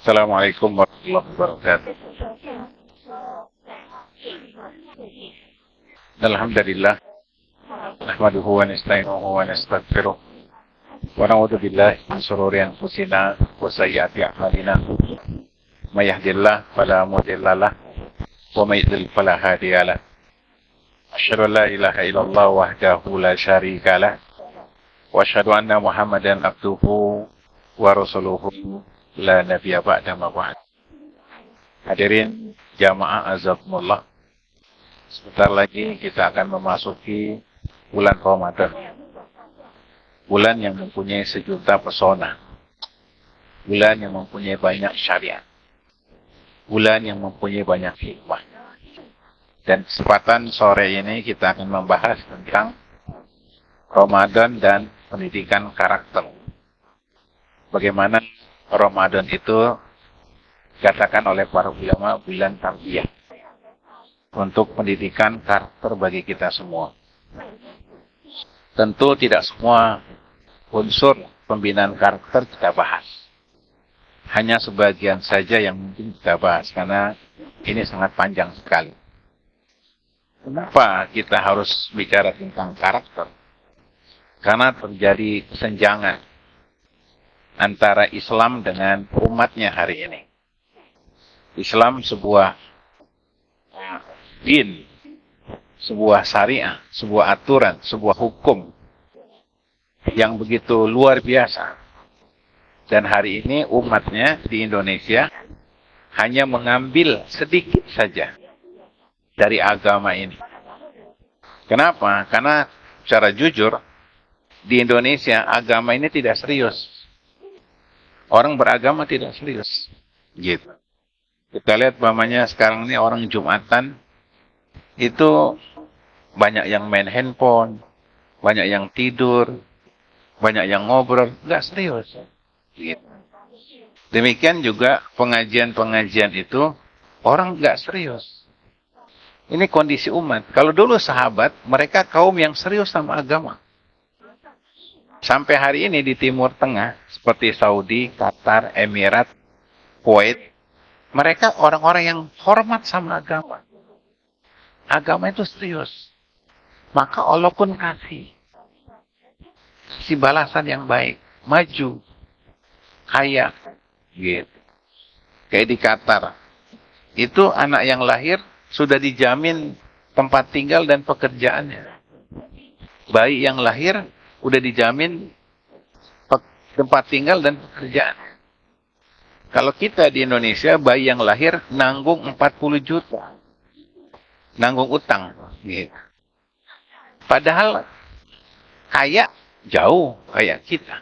Assalamualaikum warahmatullahi wabarakatuh. Alhamdulillah. Nahmaduhu wa nasta'inuhu wa nastaghfiruh. Wa na'udzu billahi min shururi anfusina wa sayyiati a'malina. May yahdihillahu fala mudilla lahu wa may yudlil fala hadiya lahu. Asyhadu an la ilaha illallah wahdahu la syarika lahu wa asyhadu anna Muhammadan abduhu wa rasuluhu la nabiyya ba'da ma ba'd. Hadirin jamaah azakumullah. Sebentar lagi kita akan memasuki bulan Ramadan. Bulan yang mempunyai sejuta pesona. Bulan yang mempunyai banyak syariat. Bulan yang mempunyai banyak hikmah. Dan kesempatan sore ini kita akan membahas tentang Ramadan dan pendidikan karakter. Bagaimana Ramadan itu dikatakan oleh para ulama bulan tarbiyah untuk pendidikan karakter bagi kita semua. Tentu tidak semua unsur pembinaan karakter kita bahas. Hanya sebagian saja yang mungkin kita bahas karena ini sangat panjang sekali. Kenapa kita harus bicara tentang karakter? Karena terjadi kesenjangan antara Islam dengan umatnya hari ini. Islam sebuah din, sebuah syariah, sebuah aturan, sebuah hukum yang begitu luar biasa. Dan hari ini umatnya di Indonesia hanya mengambil sedikit saja dari agama ini. Kenapa? Karena secara jujur di Indonesia agama ini tidak serius. Orang beragama tidak serius. Gitu. Kita lihat umpamanya sekarang ini orang Jumatan itu banyak yang main handphone, banyak yang tidur, banyak yang ngobrol, nggak serius. Gitu. Demikian juga pengajian-pengajian itu orang nggak serius. Ini kondisi umat. Kalau dulu sahabat, mereka kaum yang serius sama agama. Sampai hari ini di Timur Tengah, seperti Saudi, Qatar, Emirat, Kuwait, mereka orang-orang yang hormat sama agama. Agama itu serius. Maka Allah pun kasih balasan yang baik. Maju. Kaya. Gitu. Kayak di Qatar. Itu anak yang lahir sudah dijamin tempat tinggal dan pekerjaannya. Bayi yang lahir udah dijamin tempat tinggal dan pekerjaan. Kalau kita di Indonesia, bayi yang lahir nanggung 40 juta. Nanggung utang. Gitu. Padahal kaya jauh kayak kita.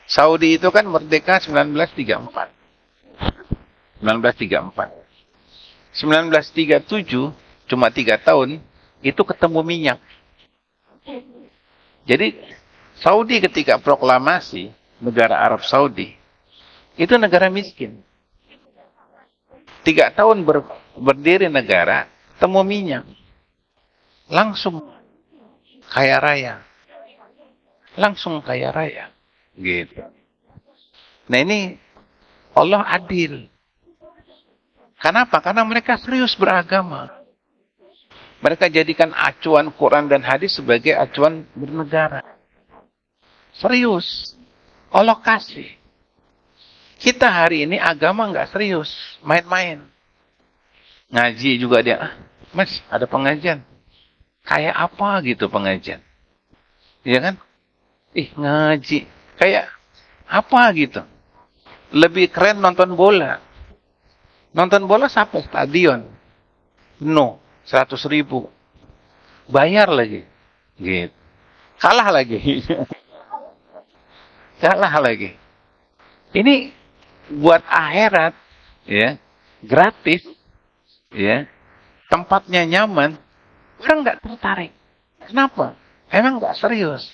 Saudi itu kan merdeka 1934. 1937, cuma 3 tahun, itu ketemu minyak. Jadi, Saudi ketika proklamasi, negara Arab Saudi, itu negara miskin. 3 tahun berdiri negara, temu minyak. Langsung kaya raya. Langsung kaya raya. Gitu. Nah ini, Allah adil. Kenapa? Karena mereka serius beragama. Mereka jadikan acuan Quran dan hadis sebagai acuan bernegara. Serius. Allah kasih. Kita hari ini agama nggak serius. Main-main. Ngaji juga dia. Mas, ada pengajian. Kayak apa gitu pengajian? Iya kan? Ngaji. Kayak apa gitu? Lebih keren nonton bola. Nonton bola sampai stadion. Penuh. 100.000. Bayar lagi. Gitu. Kalah lagi. Kalah lagi. Ini buat akhirat. Ya. Gratis. Ya. Tempatnya nyaman. Orang nggak tertarik. Kenapa? Emang nggak serius.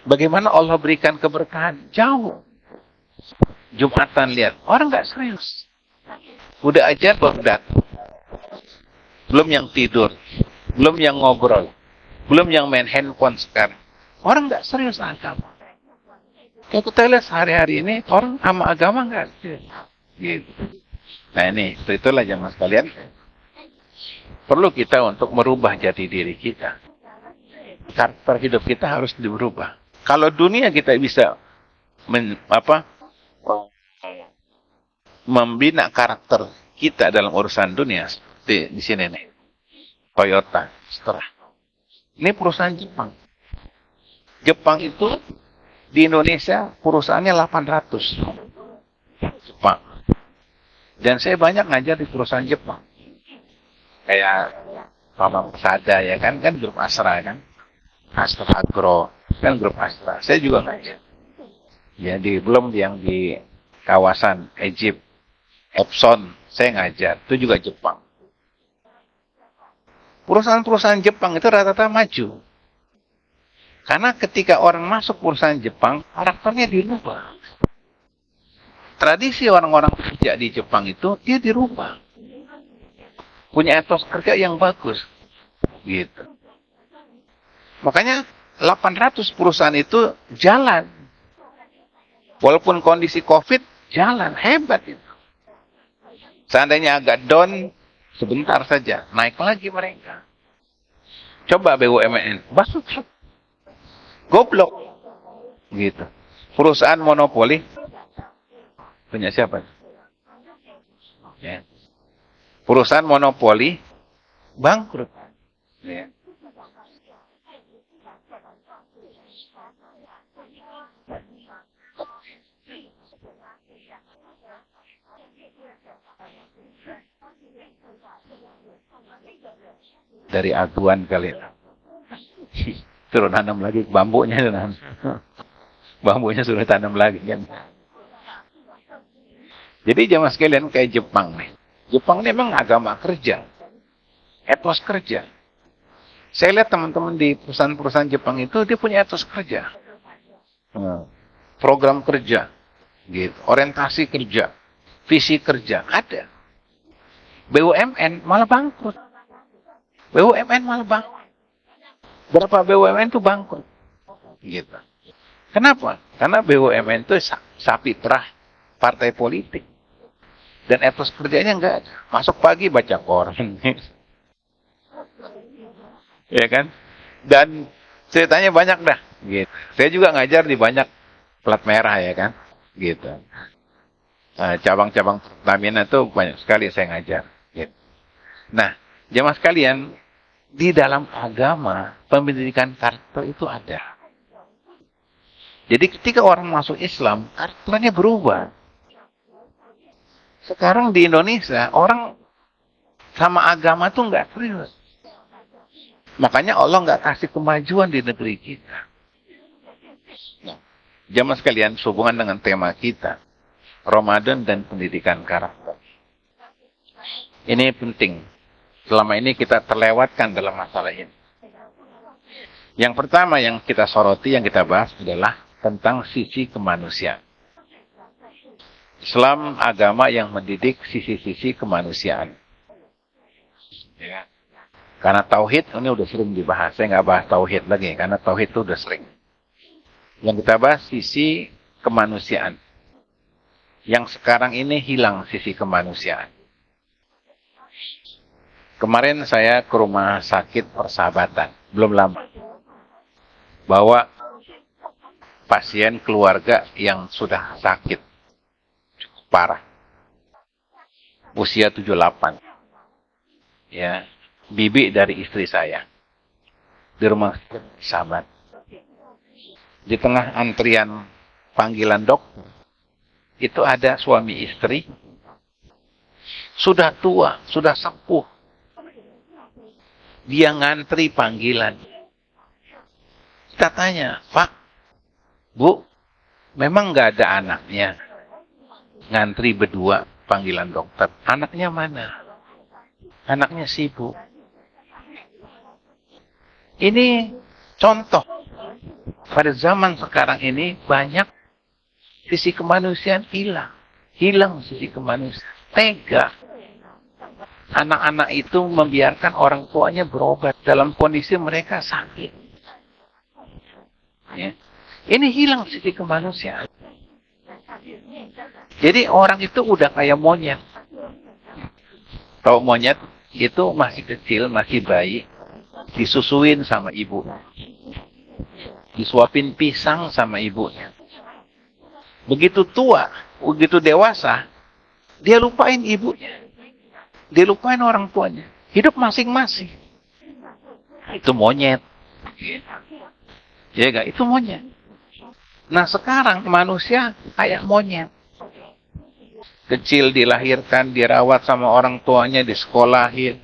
Bagaimana Allah berikan keberkahan? Jauh. Jumatan lihat. Orang nggak serius. Udah ajar Baghdad. Belum yang tidur. Belum yang ngobrol. Belum yang main handphone sekarang. Orang nggak serius agama. Kalau kita lihat sehari-hari ini, orang sama agama nggak ada. Gitu. Nah ini, itulah jamaah sekalian. Perlu kita untuk merubah jati diri kita. Karakter hidup kita harus dirubah. Kalau dunia kita bisa membina karakter kita dalam urusan dunia, seperti di sini nih, Toyota, setelah. Ini perusahaan Jepang. Jepang itu di Indonesia perusahaannya 800. Jepang. Dan saya banyak ngajar di perusahaan Jepang. Kayak Papa Persada ya kan grup Astra kan. Astra Agro kan grup Astra. Saya juga ngajar. Ya belum yang di kawasan Egypt, Epson, saya ngajar. Itu juga Jepang. Perusahaan-perusahaan Jepang itu rata-rata maju. Karena ketika orang masuk perusahaan Jepang, karakternya dirubah. Tradisi orang-orang kerja di Jepang itu, dia dirubah. Punya etos kerja yang bagus. Gitu. Makanya 800 perusahaan itu jalan. Walaupun kondisi COVID, jalan. Hebat itu. Seandainya agak down, sebentar saja. Naik lagi mereka. Coba BUMN. Bangkrut. Goblok. Gitu. Perusahaan monopoli. Punya siapa? Ya. Perusahaan monopoli. Bangkrut. Ya. Dari aguan kali. Suruh tanam lagi bambunya. Bambunya suruh tanam lagi kan. Jadi jamaah sekalian kayak Jepang nih. Jepang ini memang agama kerja. Etos kerja. Saya lihat teman-teman di perusahaan-perusahaan Jepang itu dia punya etos kerja. Program kerja. Gitu. Orientasi kerja. Visi kerja. Ada. BUMN malah bangkrut. BUMN malah bangkrut. Berapa BUMN itu bangkrut. Gitu. Kenapa? Karena BUMN itu sapi perah partai politik. Dan etos kerjanya enggak ada. Masuk pagi baca koran. Ya kan? Dan ceritanya banyak dah. Gitu. Saya juga ngajar di banyak plat merah ya kan? Gitu. Cabang-cabang Pertamina itu banyak sekali saya ngajar. Gitu. Nah, jemaah sekalian, di dalam agama, pendidikan karakter itu ada. Jadi ketika orang masuk Islam, karakternya berubah. Sekarang di Indonesia, orang sama agama tuh nggak serius. Makanya Allah nggak kasih kemajuan di negeri kita. Nah, jemaah sekalian, sehubungan dengan tema kita, Ramadan dan pendidikan karakter. Ini penting. Selama ini kita terlewatkan dalam masalah ini. Yang pertama yang kita soroti, yang kita bahas adalah tentang sisi kemanusiaan. Islam agama yang mendidik sisi-sisi kemanusiaan. Ya. Karena tauhid ini udah sering dibahas. Saya nggak bahas tauhid lagi, karena tauhid itu udah sering. Yang kita bahas sisi kemanusiaan. Yang sekarang ini hilang sisi kemanusiaan. Kemarin saya ke rumah sakit Persahabatan, belum lama. Bawa pasien keluarga yang sudah sakit. Cukup parah. Usia 78. Ya, bibi dari istri saya. Di rumah sakit Persahabatan. Di tengah antrian panggilan dokter, itu ada suami istri, sudah tua, sudah sepuh. Dia ngantri panggilan. Kita tanya, Pak, Bu, memang nggak ada anaknya? Ngantri berdua panggilan dokter. Anaknya mana? Anaknya sibuk. Ini contoh. Pada zaman sekarang ini banyak sisi kemanusiaan hilang. Hilang sisi kemanusiaan. Tega. Anak-anak itu membiarkan orang tuanya berobat dalam kondisi mereka sakit. Ya. Ini hilang sisi kemanusiaan. Jadi orang itu udah kayak monyet. Tahu monyet itu masih kecil, masih bayi, disusuin sama ibu. Disuapin pisang sama ibunya. Begitu tua, begitu dewasa, dia lupain ibunya. Dia lupain orang tuanya. Hidup masing-masing. Itu monyet. Ya enggak? Itu monyet. Nah sekarang manusia kayak monyet. Kecil dilahirkan, dirawat sama orang tuanya, disekolahin,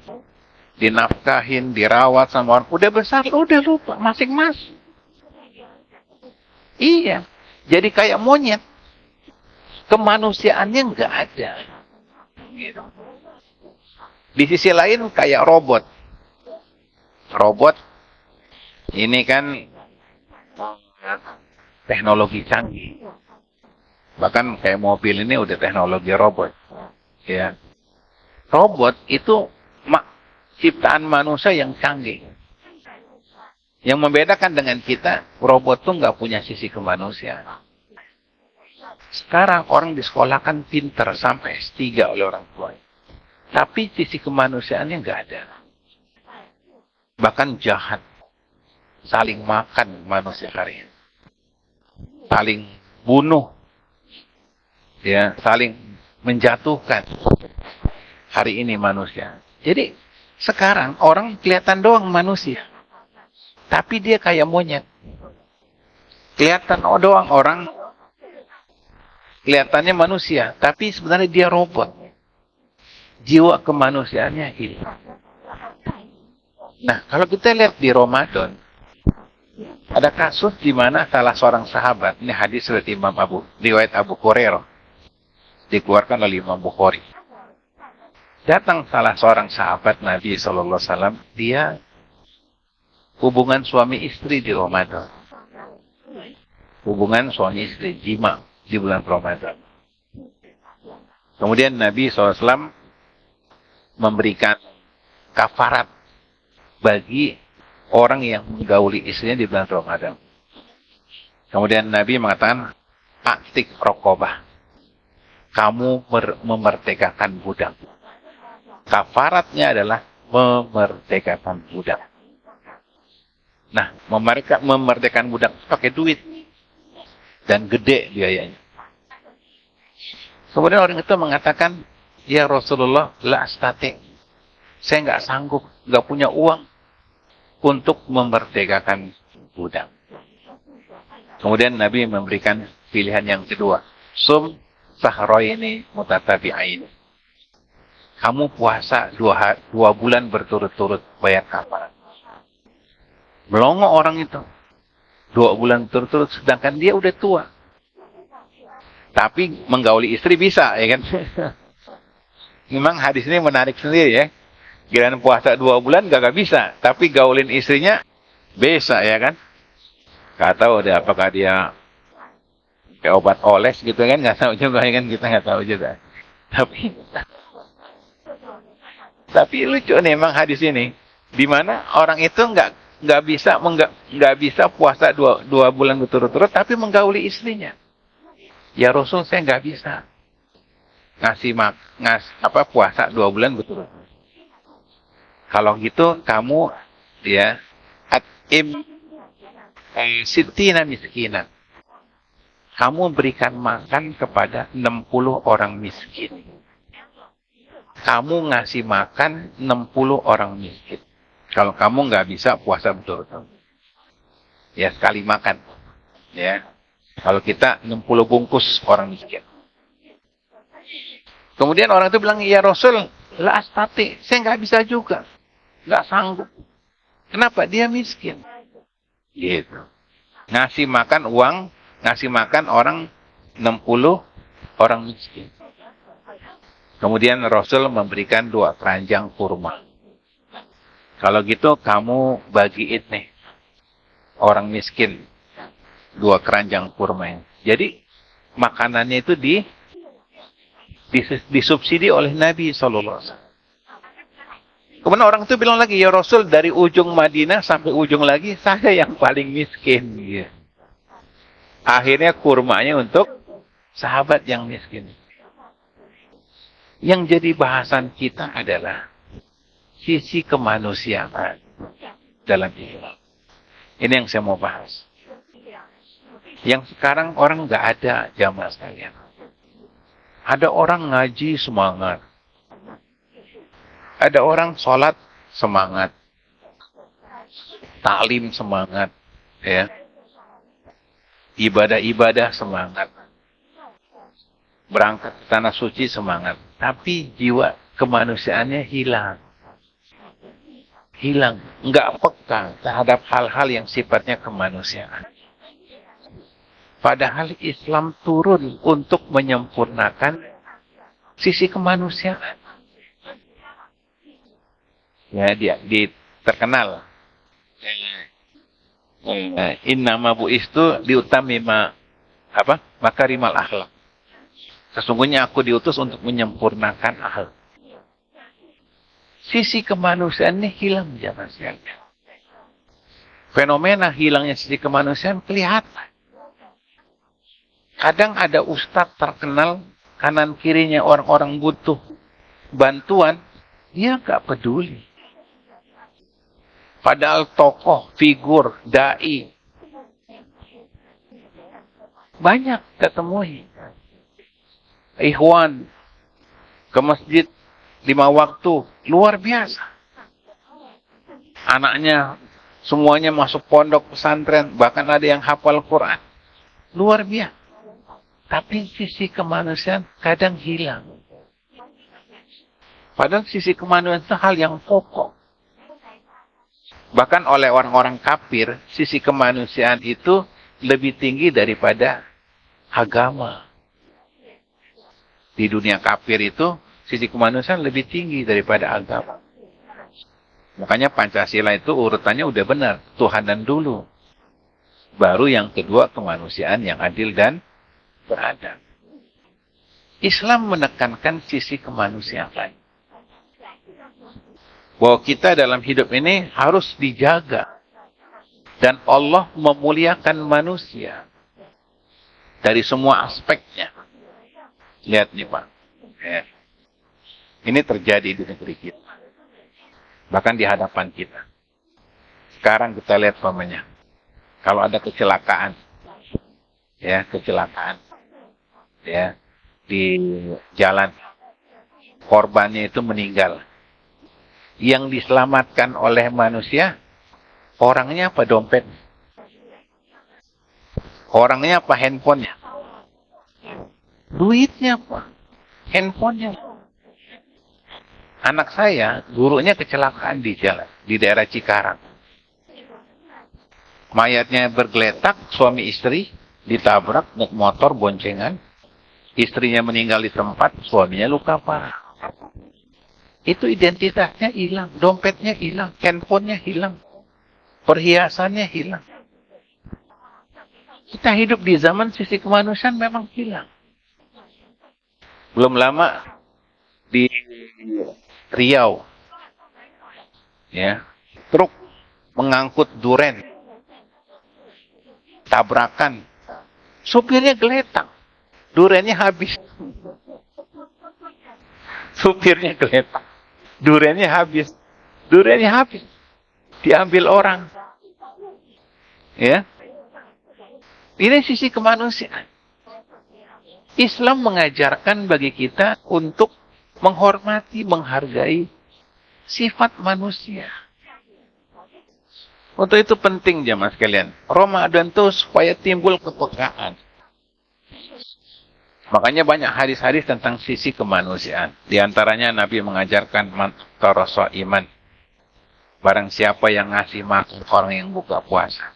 dinafkahin, dirawat sama orang. Udah besar, udah lupa masing-masing. Iya. Jadi kayak monyet. Kemanusiaannya nggak ada. Gitu. Di sisi lain kayak robot. Robot ini kan teknologi canggih. Bahkan kayak mobil ini udah teknologi robot. Ya. Robot itu ciptaan manusia yang canggih. Yang membedakan dengan kita, robot tuh nggak punya sisi kemanusiaan. Sekarang orang disekolahkan pinter sampai S3 oleh orang tua. Tapi sisi kemanusiaannya nggak ada. Bahkan jahat. Saling makan manusia hari ini. Saling bunuh. Ya, saling menjatuhkan hari ini manusia. Jadi sekarang orang kelihatan doang manusia. Tapi dia kayak monyet. Kelihatan doang orang kelihatannya manusia, tapi sebenarnya dia robot. Jiwa kemanusiaannya hilang. Nah, kalau kita lihat di Ramadan, ada kasus di mana salah seorang sahabat, ini hadis dari riwayat Abu Hurairah, dikeluarkan oleh Imam Bukhari. Datang salah seorang sahabat Nabi SAW, dia hubungan suami istri di Ramadan. Hubungan suami istri, jima di bulan Ramadan. Kemudian Nabi SAW memberikan kafarat bagi orang yang menggauli istrinya di bulan Ramadan. Kemudian Nabi mengatakan, aktik rokobah. Kamu memerdekakan budak. Kafaratnya adalah memerdekakan budak. Nah, memerdekakan budak pakai duit. Dan gede biayanya. Kemudian orang itu mengatakan, ya Rasulullah, la astati. Saya nggak sanggup, nggak punya uang untuk memerdekakan budak. Kemudian Nabi memberikan pilihan yang kedua. Sum sahroini mutatabi'ain. Kamu puasa 2 bulan berturut-turut bayar kafarat. Melongo orang itu. 2 bulan berturut-turut, sedangkan dia udah tua. Tapi menggauli istri bisa, ya kan? Memang hadis ini menarik sendiri ya. Giliran puasa 2 bulan gak bisa. Tapi gaulin istrinya bisa, ya kan? Gak tahu deh apakah dia kayak obat oles gitu kan, nggak tahu juga kan, kita nggak tahu juga. Tapi lucu nih emang hadis ini, di mana orang itu nggak bisa puasa dua bulan berturut-turut, tapi menggauli istrinya. Ya Rasul, saya nggak bisa puasa 2 bulan berturut-turut. Kalau gitu kamu ya atim sitina miskinan. Kamu berikan makan kepada 60 orang miskin. Kamu ngasih makan 60 orang miskin. Kalau kamu nggak bisa puasa betul-betul. Ya sekali makan. Ya. Kalau kita 60 bungkus orang miskin. Kemudian orang itu bilang, ya Rasul, la astati. Saya nggak bisa juga. Nggak sanggup. Kenapa? Dia miskin. Gitu. Ngasih makan orang 60 orang miskin. Kemudian Rasul memberikan 2 keranjang kurma. Kalau gitu kamu bagiin nih orang miskin 2 keranjang kurma. Jadi makanannya itu disubsidi oleh Nabi SAW. Kemudian orang itu bilang lagi, ya Rasul, dari ujung Madinah sampai ujung lagi saya yang paling miskin. Ya. Akhirnya kurmanya untuk sahabat yang miskin. Yang jadi bahasan kita adalah sisi kemanusiaan dalam Islam. Ini yang saya mau bahas. Yang sekarang orang nggak ada jamaah sekalian. Ada orang ngaji semangat. Ada orang sholat semangat. Taklim semangat. Ya. Ibadah-ibadah semangat. Berangkat ke tanah suci semangat. Tapi jiwa kemanusiaannya hilang. Hilang. Nggak peka terhadap hal-hal yang sifatnya kemanusiaan. Padahal Islam turun untuk menyempurnakan sisi kemanusiaan. Ya, dia terkenal. Innama bu'istu liutamima makarimal akhlak. Sesungguhnya aku diutus untuk menyempurnakan akhlak. Sisi kemanusiaannya hilang zaman sekarang. Fenomena hilangnya sisi kemanusiaan kelihatan. Kadang ada ustadz terkenal, kanan kirinya orang-orang butuh bantuan, dia nggak peduli. Padahal tokoh, figur, dai banyak ketemui. Ikhwan ke masjid 5 waktu, luar biasa. Anaknya semuanya masuk pondok pesantren, bahkan ada yang hafal Quran. Luar biasa. Tapi sisi kemanusiaan kadang hilang. Padahal sisi kemanusiaan itu hal yang pokok. Bahkan oleh orang-orang kafir, sisi kemanusiaan itu lebih tinggi daripada agama. Di dunia kafir itu, sisi kemanusiaan lebih tinggi daripada agama. Makanya Pancasila itu urutannya udah benar. Tuhanan dulu. Baru yang kedua kemanusiaan yang adil dan beradab. Islam menekankan sisi kemanusiaan. Bahwa kita dalam hidup ini harus dijaga. Dan Allah memuliakan manusia. Dari semua aspeknya. Lihat nih Pak. Ya. Ini terjadi di negeri kita. Bahkan di hadapan kita. Sekarang kita lihat pamannya. Kalau ada kecelakaan. Ya, kecelakaan. Ya, di jalan. Korbannya itu meninggal. Yang diselamatkan oleh manusia, orangnya apa dompet? Orangnya apa handphonenya? Duitnya apa? Handphonenya. Anak saya, gurunya kecelakaan di jalan, di daerah Cikarang. Mayatnya bergeletak, suami istri ditabrak, naik motor boncengan. Istrinya meninggal di tempat, suaminya luka parah. Itu identitasnya hilang, dompetnya hilang, handphonenya hilang, perhiasannya hilang. Kita hidup di zaman sisi kemanusiaan memang hilang. Belum lama di Riau, ya, truk mengangkut duren, tabrakan, supirnya geletak, durennya habis. Supirnya geletak, durennya habis, diambil orang, ya. Ini sisi kemanusiaan. Islam mengajarkan bagi kita untuk menghormati, menghargai sifat manusia. Untuk itu penting jemaah sekalian. Ramadan itu supaya timbul kepekaan. Makanya banyak hadis-hadis tentang sisi kemanusiaan. Di antaranya Nabi mengajarkan man tarasa iman. Barang siapa yang ngasih makan orang yang buka puasa,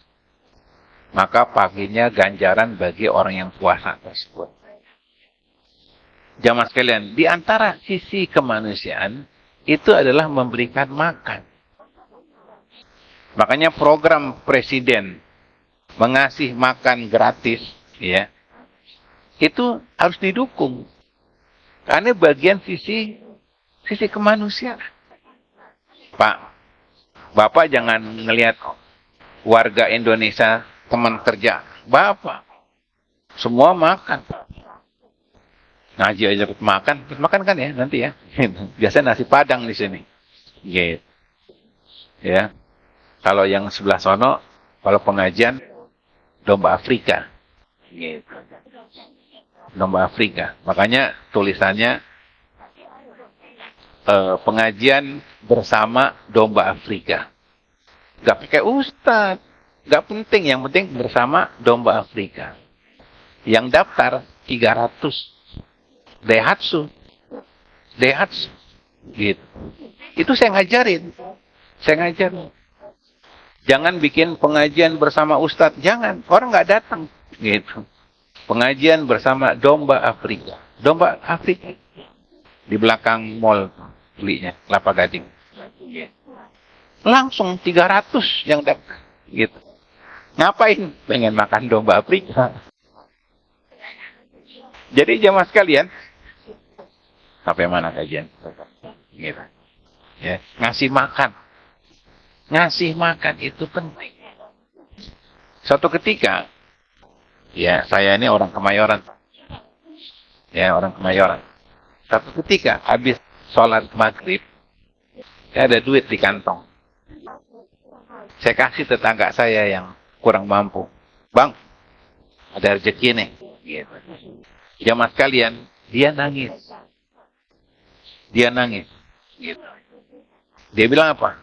maka paginya ganjaran bagi orang yang puasa tersebut. Jamaah sekalian, di antara sisi kemanusiaan itu adalah memberikan makan. Makanya program presiden mengasih makan gratis, ya, itu harus didukung. Karena bagian sisi kemanusiaan. Pak, Bapak jangan ngelihat warga Indonesia teman kerja Bapak. Semua makan. Ngaji aja ikut makan kan ya nanti ya. Biasanya nasi Padang di sini. Gitu. Ya. Kalau yang sebelah sono, kalau pengajian domba Afrika. Gitu. Domba Afrika. Makanya tulisannya pengajian bersama domba Afrika. Gak pakai ustadz. Gak penting. Yang penting bersama domba Afrika. Yang daftar 300. Daihatsu. Gitu. Itu saya ngajarin. Jangan bikin pengajian bersama ustadz. Jangan. Orang nggak datang. Gitu. Pengajian bersama domba Afrika. Domba Afrika. Di belakang mall belinya. Kelapa Gading. Langsung 300 yang datang. Gitu. Ngapain? Pengen makan domba Afrika. Jadi jamaah sekalian. Sampai mana kajian? Gitu. Ya. Ngasih makan. Ngasih makan itu penting. Suatu ketika, ya saya ini orang Kemayoran. Ya, orang Kemayoran. Suatu ketika, habis sholat maghrib, ada duit di kantong. Saya kasih tetangga saya yang kurang mampu. Bang, ada rezeki nih. Gitu. Jamaah sekalian, dia nangis. Gitu. Dia bilang apa?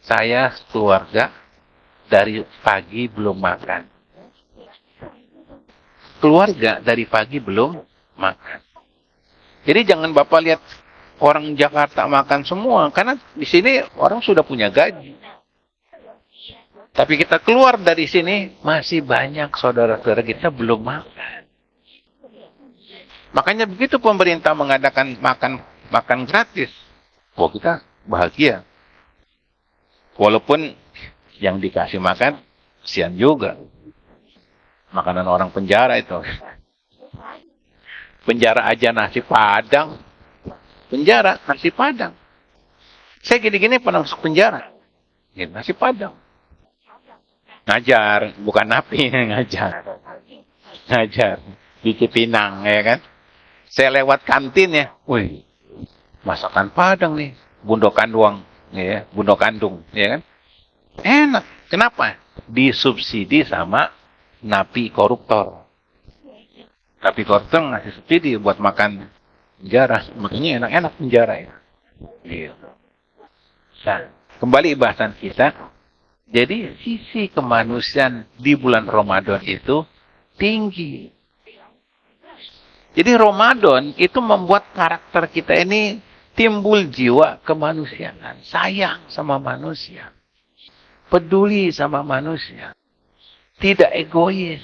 Saya keluarga dari pagi belum makan. Keluarga dari pagi belum makan. Jadi jangan Bapak lihat orang Jakarta makan semua. Karena di sini orang sudah punya gaji. Tapi kita keluar dari sini, masih banyak saudara-saudara kita belum makan. Makanya begitu pemerintah mengadakan makan gratis. Oh, kita bahagia. Walaupun yang dikasih makan, kasihan juga. Makanan orang penjara itu. Penjara aja nasi Padang. Penjara, nasi Padang. Saya gini-gini pernah masuk penjara. Ya, nasi Padang. Ngajar, bukan napi, ngajar. Di Cipinang, ya kan. Saya lewat kantin ya. Wih, masakan Padang nih. Bundokandung, ya, Bundokandung, ya kan. Enak. Kenapa? Disubsidi sama napi koruptor. Napi koruptor ngasih subsidi buat makan penjara. Makanya enak-enak penjara ya. Gitu. Nah, kembali bahasan kita. Jadi sisi kemanusiaan di bulan Ramadan itu tinggi. Jadi Ramadan itu membuat karakter kita ini timbul jiwa kemanusiaan. Sayang sama manusia. Peduli sama manusia. Tidak egois.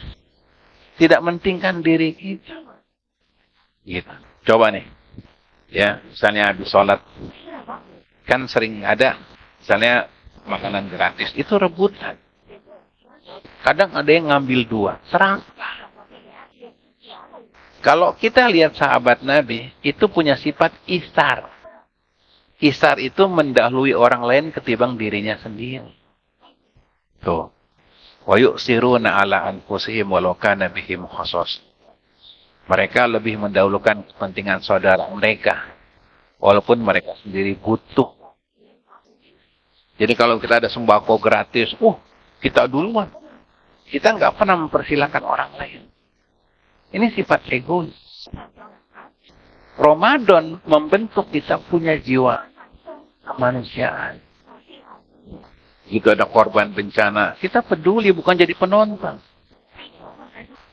Tidak mentingkan diri kita. Gitu. Coba nih. Ya, misalnya habis sholat. Kan sering ada. Misalnya makanan gratis. Itu rebutan. Kadang ada yang ngambil 2. Serakah. Kalau kita lihat sahabat Nabi, itu punya sifat isar. Isar itu mendahului orang lain ketimbang dirinya sendiri. Tuh. Wa yu'siruna ala anfusihim walau kana bihim khasos. Mereka lebih mendahulukan kepentingan saudara mereka. Walaupun mereka sendiri butuh. Jadi kalau kita ada sembako gratis, kita duluan. Kita nggak pernah mempersilahkan orang lain. Ini sifat egois. Ramadan membentuk kita punya jiwa kemanusiaan. Jika ada korban bencana, kita peduli bukan jadi penonton.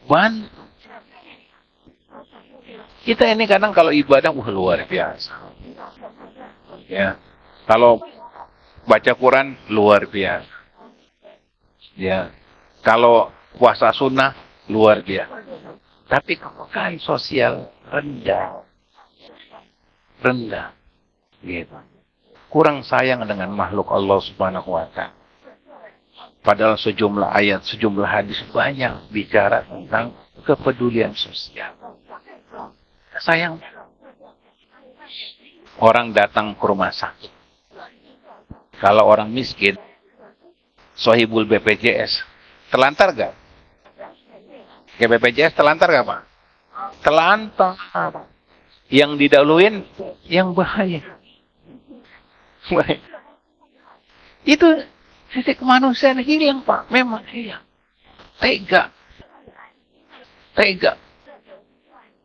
Bantu. Kita ini kadang kalau ibadah luar biasa. Ya. Kalau baca Quran luar biasa. Ya. Kalau puasa sunnah luar biasa. Tapi kepekaan sosial rendah. Gitu. Kurang sayang dengan makhluk Allah Subhanahu wa ta'ala. Padahal sejumlah ayat, sejumlah hadis banyak bicara tentang kepedulian sosial. Sayang. Orang datang ke rumah sakit. Kalau orang miskin, sohibul BPJS, terlantar gak? Kayak BPJS telantar gak Pak? Telantar. Yang didahuluin yang bahaya. Itu sisi kemanusiaan hilang Pak. Memang hilang. Tega. Tega.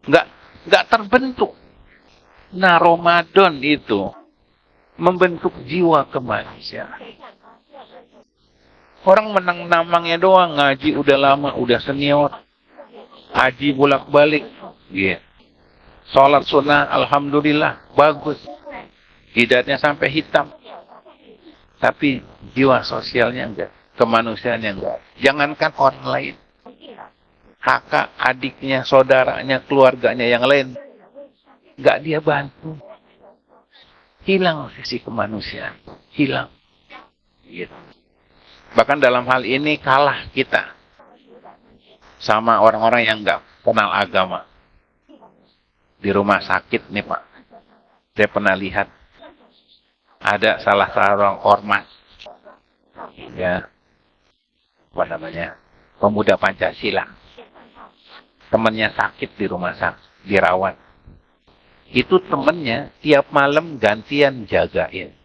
Nggak terbentuk. Nah, Ramadan itu membentuk jiwa kemanusiaan. Orang menang namangnya doang, ngaji udah lama, udah senior. Haji bolak-balik. Gitu. Sholat sunnah, alhamdulillah, bagus. Hidayatnya sampai hitam. Tapi jiwa sosialnya enggak. Kemanusiaannya enggak. Jangankan orang lain. Kakak, adiknya, saudaranya, keluarganya yang lain. Enggak dia bantu. Hilang sisi kemanusiaan. Hilang. Gitu. Bahkan dalam hal ini kalah kita. Sama orang-orang yang enggak kenal agama. Di rumah sakit nih Pak. Saya pernah lihat. Ada salah seorang ormas. Ya. Apa namanya? Pemuda Pancasila. Temannya sakit di rumah sakit, dirawat. Itu temannya tiap malam gantian jagain.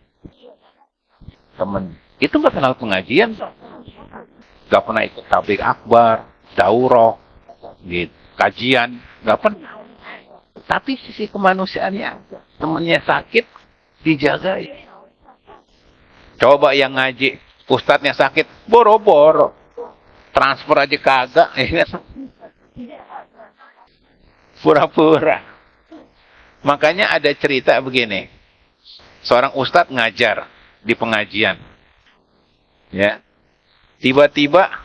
Temen. Itu nggak kenal pengajian. Nggak pernah ikut tabligh akbar, daurah, gitu, kajian. Nggak pernah. Tapi sisi kemanusiaannya, temannya sakit, dijagain. Coba yang ngaji, ustadznya sakit, boro-boro. Transfer aja kagak. Pura-pura. Makanya ada cerita begini. Seorang ustadz ngajar di pengajian. Ya. Tiba-tiba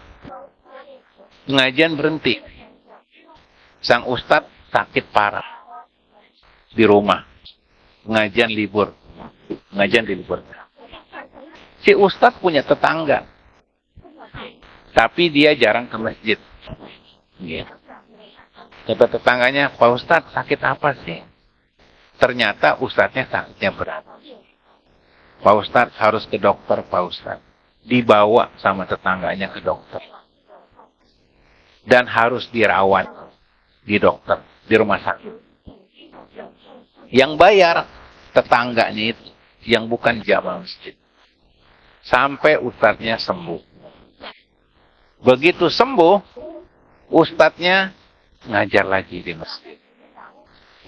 pengajian berhenti. Sang ustadz sakit parah. Di rumah. Pengajian libur. Pengajian diliburkan. Si ustadz punya tetangga. Tapi dia jarang ke masjid. Gitu. Kata tetangganya, Pak Ustadz sakit apa sih? Ternyata Ustadznya sakitnya berat. Pak Ustadz harus ke dokter, Pak Ustadz. Dibawa sama tetangganya ke dokter. Dan harus dirawat di dokter, di rumah sakit. Yang bayar tetangganya itu, yang bukan jamaah masjid. Sampai Ustadznya sembuh. Begitu sembuh, Ustadznya ngajar lagi di masjid.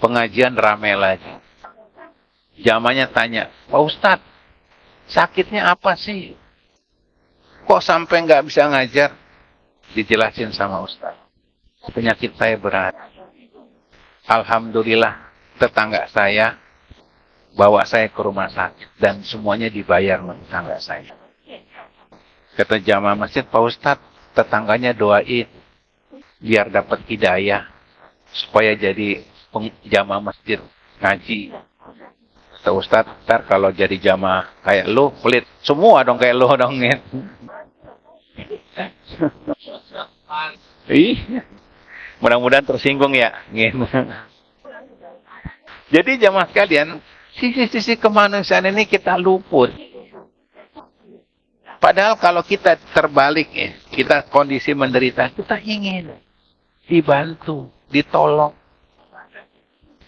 Pengajian ramai lagi. Jamaahnya tanya, Pak Ustadz, sakitnya apa sih? Kok sampai nggak bisa ngajar? Dijelasin sama Ustadz. Penyakit saya berat. Alhamdulillah, tetangga saya bawa saya ke rumah sakit. Dan semuanya dibayar oleh tetangga saya. Kata jamaah masjid, Pak Ustadz, tetangganya doain. Biar dapat hidayah. Supaya jadi jamaah masjid ngaji. Kata Ustadz, ntar kalau jadi jamaah kayak lu, pelit. Semua dong kayak lu dong. Mudah-mudahan tersinggung ya. Jadi jamaah sekalian, sisi-sisi kemanusiaan ini kita luput. Padahal kalau kita terbalik ya, kita kondisi menderita, kita ingin dibantu, ditolong.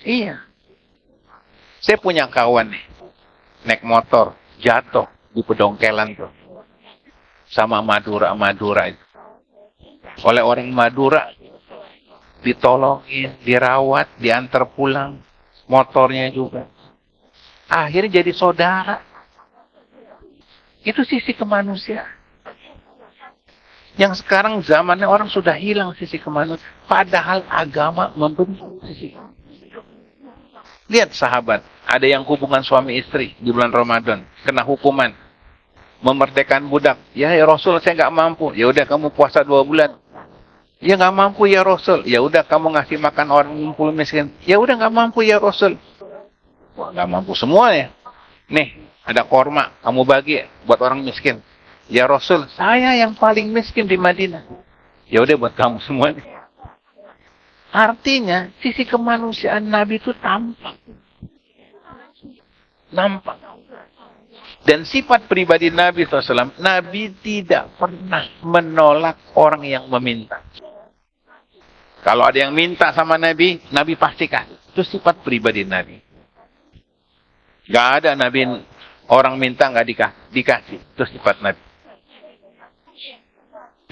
Iya. Saya punya kawan nih, naik motor, jatuh di pedongkelan tuh. Sama Madura itu. Oleh orang Madura, ditolongin, dirawat, diantar pulang. Motornya juga. Akhirnya jadi saudara. Itu sisi kemanusiaan. Yang sekarang zamannya orang sudah hilang sisi kemanusiaan. Padahal agama membentuk sisi kemanusiaan. Lihat sahabat, ada yang hubungan suami istri di bulan Ramadan, kena hukuman. Memerdekakan budak. Ya Rasul, saya nggak mampu. Ya udah kamu puasa 2 bulan. Ya nggak mampu ya Rasul. Ya udah kamu ngasih makan orang ngumpul miskin. Ya udah nggak mampu ya Rasul. Wah nggak mampu semuanya. Nih ada korma, kamu bagi buat orang miskin. Ya Rasul, saya yang paling miskin di Madinah. Ya udah buat kamu semuanya. Artinya sisi kemanusiaan Nabi itu tampak. Nampak. Dan sifat pribadi Nabi SAW, Nabi tidak pernah menolak orang yang meminta. Kalau ada yang minta sama Nabi, Nabi pasti kasih. Itu sifat pribadi Nabi. Gak ada Nabi orang minta nggak dikasih. Itu sifat Nabi.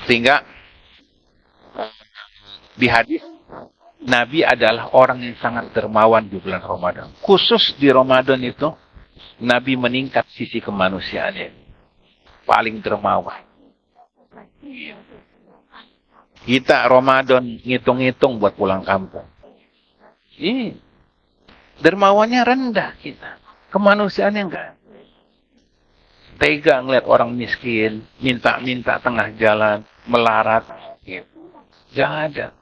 Sehingga di hadis, Nabi adalah orang yang sangat dermawan di bulan Ramadan. Khusus di Ramadan itu, Nabi meningkat sisi kemanusiaannya. Paling dermawan. Kita Ramadan ngitung-ngitung buat pulang kampung. Dermawannya rendah kita. Kemanusiaannya enggak. Tega ngeliat orang miskin, minta-minta tengah jalan, melarat. Gak ada.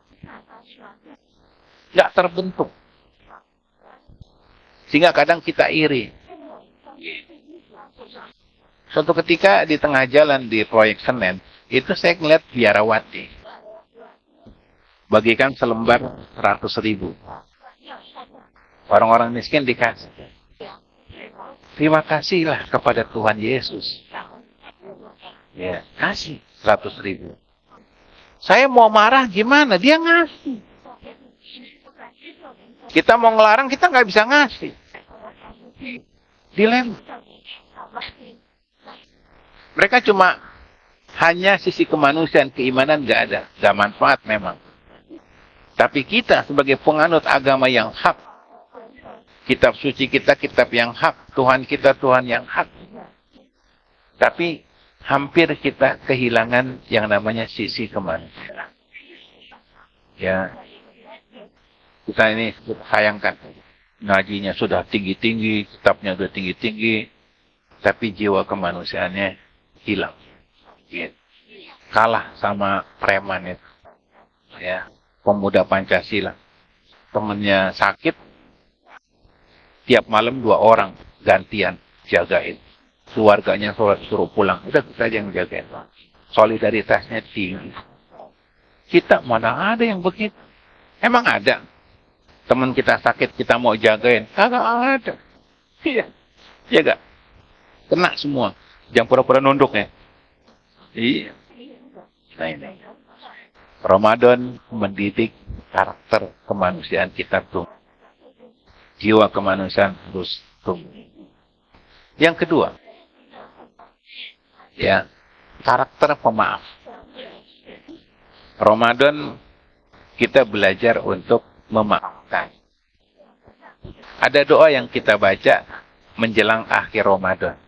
Gak terbentuk. Sehingga kadang kita iri. Suatu ketika di tengah jalan di proyek Senen, itu saya ngeliat biarawati. Bagikan selembar 100.000. Orang-orang miskin dikasih. Terima kasihlah kepada Tuhan Yesus. Ya, kasih 100.000. Saya mau marah gimana? Dia ngasih. Kita mau ngelarang, kita nggak bisa ngasih. Dilema. Mereka cuma hanya sisi kemanusiaan, keimanan nggak ada. Nggak manfaat memang. Tapi kita sebagai penganut agama yang hak, kitab suci kita kitab yang hak, Tuhan kita Tuhan yang hak. Tapi hampir kita kehilangan yang namanya sisi kemanusiaan. Ya, kita ini sayangkan. Ngajinya sudah tinggi-tinggi, kitabnya sudah tinggi-tinggi, tapi jiwa kemanusiaannya hilang. Kalah sama preman itu. Ya, pemuda Pancasila. Temennya sakit, tiap malam 2 orang gantian jagain. Keluarganya suruh pulang. Udah kita aja yang jagain. Solidaritasnya tinggi. Kita mana ada yang begitu? Emang ada? Teman kita sakit, kita mau jagain. Kagak ada. Iya. Iya gak? Kena semua. Jangan pura-pura nunduk ya. Iya. Nah ini. Ramadan mendidik karakter kemanusiaan kita tuh. Jiwa kemanusiaan terus tumbuh. Yang kedua, ya, karakter pemaaf. Ramadan kita belajar untuk memaafkan. Ada doa yang kita baca menjelang akhir Ramadan.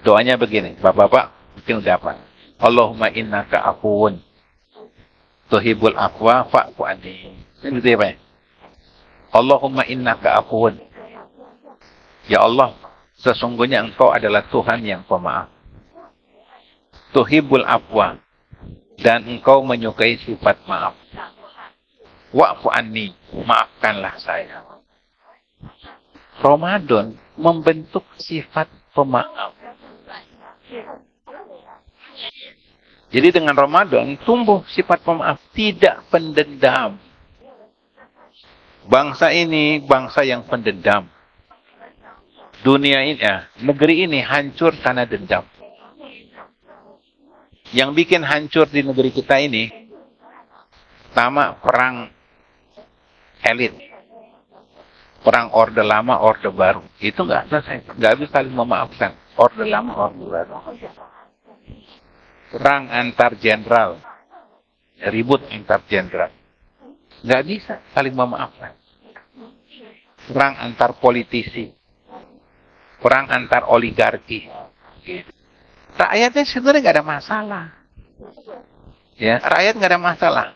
Doanya begini, Bapak-bapak mungkin udah apa? Allahumma innaka afuwun tuhibul afwa fa'fu anni. Ini gitu ya, Pak. Allahumma innaka afuwun. Ya Allah, sesungguhnya Engkau adalah Tuhan yang pemaaf. Tuhibul afwa, dan Engkau menyukai sifat maaf. Wa'fu anni, maafkanlah saya. Ramadan membentuk sifat pemaaf. Jadi dengan Ramadan tumbuh sifat pemaaf, tidak pendendam. Bangsa ini bangsa yang pendendam. Dunia ini, negeri ini hancur karena dendam. Yang bikin hancur di negeri kita ini, pertama perang elit. Perang Orde Lama, Orde Baru. Itu nggak selesai. Nggak bisa saling memaafkan. Orde Lama, Orde Baru. Perang antar jenderal. Ribut antar jenderal. Nggak bisa saling memaafkan. Perang antar politisi. Perang antar oligarki. Rakyatnya sebenarnya nggak ada masalah. Ya, rakyat nggak ada masalah.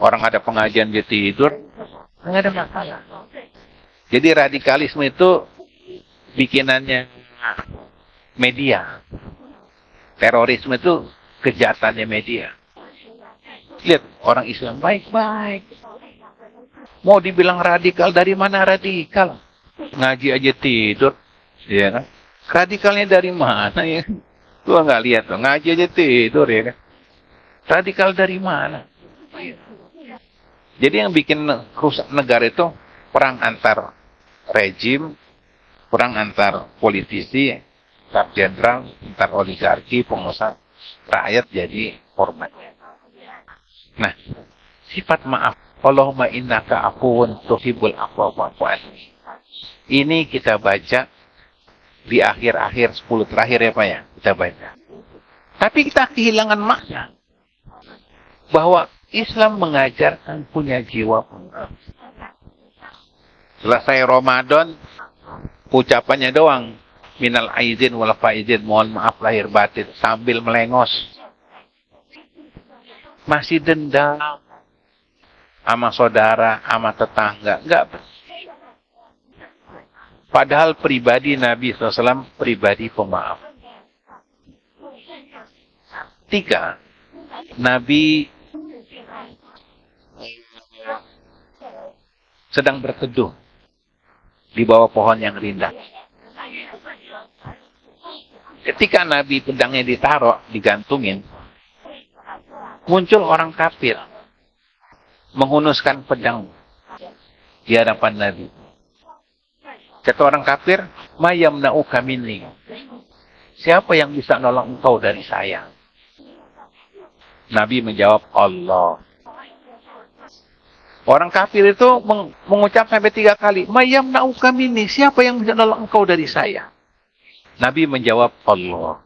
Orang ada pengajian dia tidur, nggak ada masalah. Jadi radikalisme itu bikinannya media. Terorisme itu kejahatannya media. Lihat, orang Islam baik-baik. Mau dibilang radikal, dari mana radikal? Ngaji aja tidur. Ya kan? Radikalnya dari mana ya? Gua nggak lihat tuh, ngaji aja tidur ya kan? Radikal dari mana? Jadi yang bikin rusak negara itu perang antar rejim, perang antar politisi, antar jenderal, antar oligarki, pengusaha, rakyat jadi korban. Nah, sifat maaf Allahumma innaka afuwun tuhibbul afwa fa'fu anni. Ini kita baca di akhir-akhir 10 terakhir ya Pak ya, kita baca. Tapi kita kehilangan makna bahwa Islam mengajarkan punya jiwa pemaaf. Selesai Ramadan, ucapannya doang, minal aidin wal faizin, mohon maaf lahir batin, sambil melengos. Masih dendam sama saudara, sama tetangga, enggak. Padahal pribadi Nabi SAW pribadi pemaaf. 3, Nabi sedang berteduh di bawah pohon yang rindang. Ketika Nabi pedangnya ditaruh, digantungin, muncul orang kafir menghunuskan pedang di hadapan Nabi. Kata orang kafir, "Mayamna'uka minni." Siapa yang bisa nolong engkau dari saya? Nabi menjawab, Allah. Orang kafir itu mengucap sampai 3 kali, "Mayamna'uka minni." Siapa yang bisa nolong engkau dari saya? Nabi menjawab, Allah.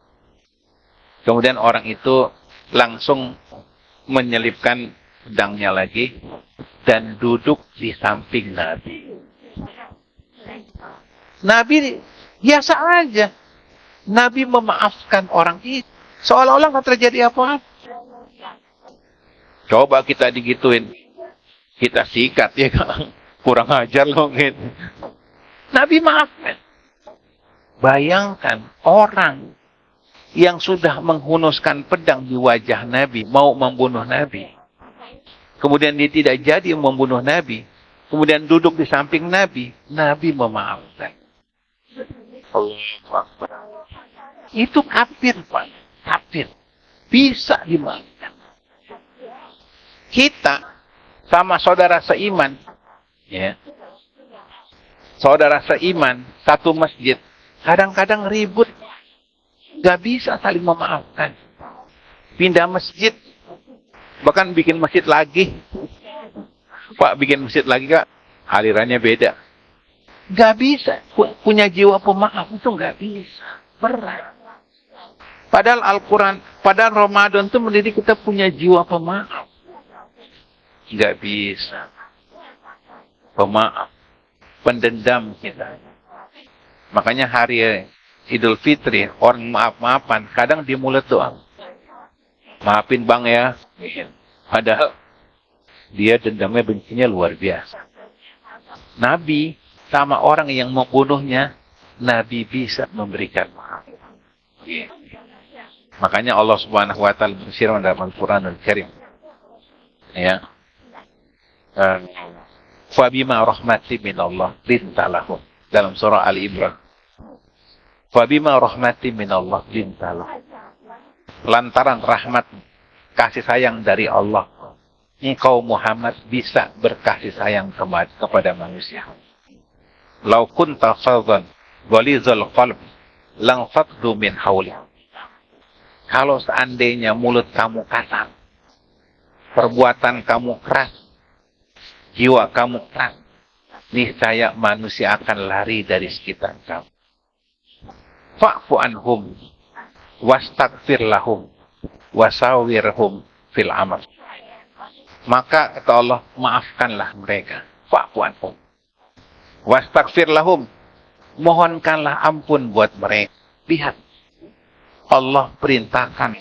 Kemudian orang itu langsung menyelipkan pedangnya lagi dan duduk di samping Nabi. Nabi biasa aja. Nabi memaafkan orang itu. Seolah-olah nggak terjadi apa-apa. Coba kita digituin. Kita sikat ya kan. Kurang ajar loh gitu. Nabi maafkan. Bayangkan orang yang sudah menghunuskan pedang di wajah Nabi, mau membunuh Nabi. Kemudian dia tidak jadi membunuh Nabi. Kemudian duduk di samping Nabi. Nabi memaafkan. Itu kafir, Pak. Kafir. Bisa dimaafkan. Kita sama saudara seiman, ya. Saudara seiman, satu masjid. Kadang-kadang ribut. Gak bisa saling memaafkan. Pindah masjid. Bahkan bikin masjid lagi. Pak, bikin masjid lagi, Kak. Alirannya beda. Gak bisa. Punya jiwa pemaaf itu gak bisa. Berat. Padahal Al-Quran, padahal Ramadan itu mendidik kita punya jiwa pemaaf. Gak bisa. Pemaaf. Pendendam kita. Makanya hari Idul Fitri, orang maaf-maafan, kadang di mulut doang. Maafin bang ya. Padahal dia dendamnya, bencinya luar biasa. Nabi sama orang yang membunuhnya, Nabi bisa memberikan maaf. Makanya Allah Subhanahu wa taala berfirman dalam Al-Qur'anul Karim. Ya. Fa bima rahmatin min Allah lintalahum, dalam surah Ali Imran. Fa bima rahmatin min Allah lintalahum. Lantaran rahmat kasih sayang dari Allah, engkau Muhammad bisa berkasih sayang kepada manusia. Lau kunta fadhan ghalizal qalb lang faddu min hawli. Kalau seandainya mulut kamu kasar, perbuatan kamu keras, jiwa kamu keras, niscaya manusia akan lari dari sekitar kamu. Fa'fu anhum wastaghfir lahum wasawirhum fil amal. Maka kata Allah, maafkanlah mereka. Fa'fu anhum wastaghfir lahum, mohonkanlah ampun buat mereka. Lihat, Allah perintahkan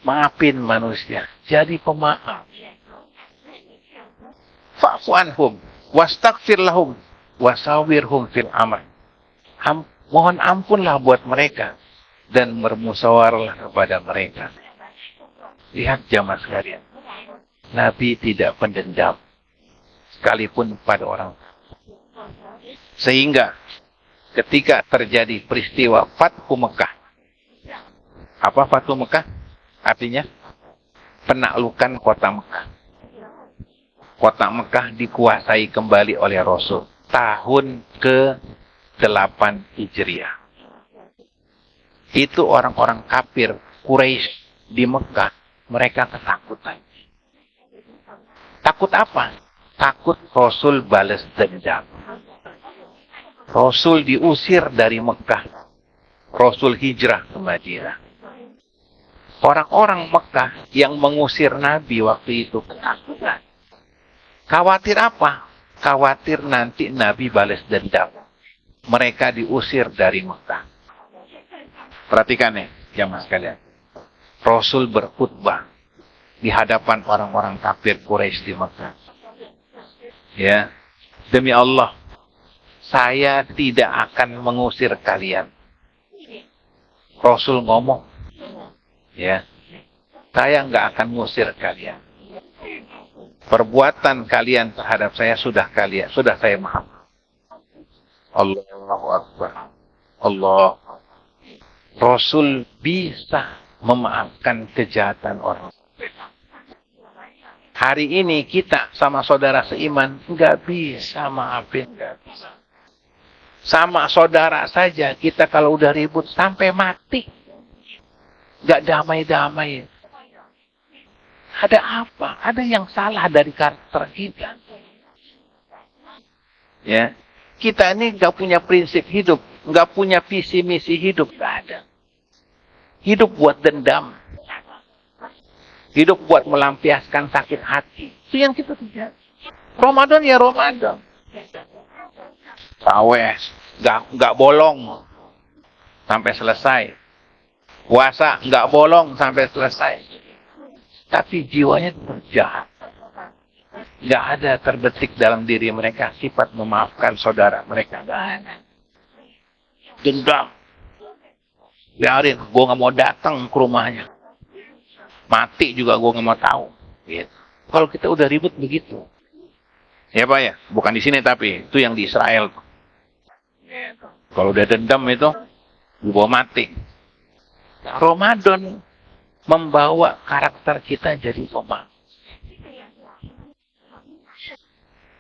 maafin manusia, jadi pemaaf. Fa'fu anhum wastaghfir lahum wasawirhum fil amal. Mohon ampunlah buat mereka dan bermusyawarahlah kepada mereka. Lihat jamaah sekalian, Nabi tidak pendendam sekalipun pada orang. Sehingga ketika terjadi peristiwa Fathu Mekah. Apa Fathu Mekah? Artinya penaklukan kota Mekah. Kota Mekah dikuasai kembali oleh Rasul tahun ke-8 Hijriah. Itu orang-orang kafir Quraisy di Mekah, mereka ketakutan. Takut apa? Takut Rasul balas dendam. Rasul diusir dari Mekah. Rasul hijrah ke Madinah. Orang-orang Mekah yang mengusir Nabi waktu itu ketakutan. Khawatir apa? Khawatir nanti Nabi balas dendam. Mereka diusir dari Mekah. Perhatikan nih, jamaah sekalian. Rasul berkhutbah di hadapan orang-orang kafir Quraisy di Mekah. Ya, demi Allah, saya tidak akan mengusir kalian. Rasul ngomong, ya, saya nggak akan mengusir kalian. Perbuatan kalian terhadap saya sudah saya maafkan. Allahu Akbar. Allah. Rasul bisa memaafkan kejahatan orang. Hari ini kita sama saudara seiman nggak bisa maafin, nggak bisa. Sama saudara saja kita kalau udah ribut sampai mati, nggak damai-damai. Ada apa? Ada yang salah dari karakter kita. Ya, kita ini nggak punya prinsip hidup, nggak punya visi misi hidup, nggak ada. Hidup buat dendam, hidup buat melampiaskan sakit hati. Itu yang kita tidak. Ramadan ya Ramadan. Sawes, nggak bolong sampai selesai. Puasa nggak bolong sampai selesai. Tapi jiwanya jahat. Nggak ada terbetik dalam diri mereka sifat memaafkan saudara mereka. Nggak ada. Dendam. Biarin, gue nggak mau datang ke rumahnya. Mati juga gue nggak mau tahu. Gitu. Kalau kita udah ribut begitu. Ya Pak ya, bukan di sini tapi itu yang di Israel. Gitu. Kalau udah dendam itu, gue mati. Ramadan membawa karakter kita jadi pemaaf.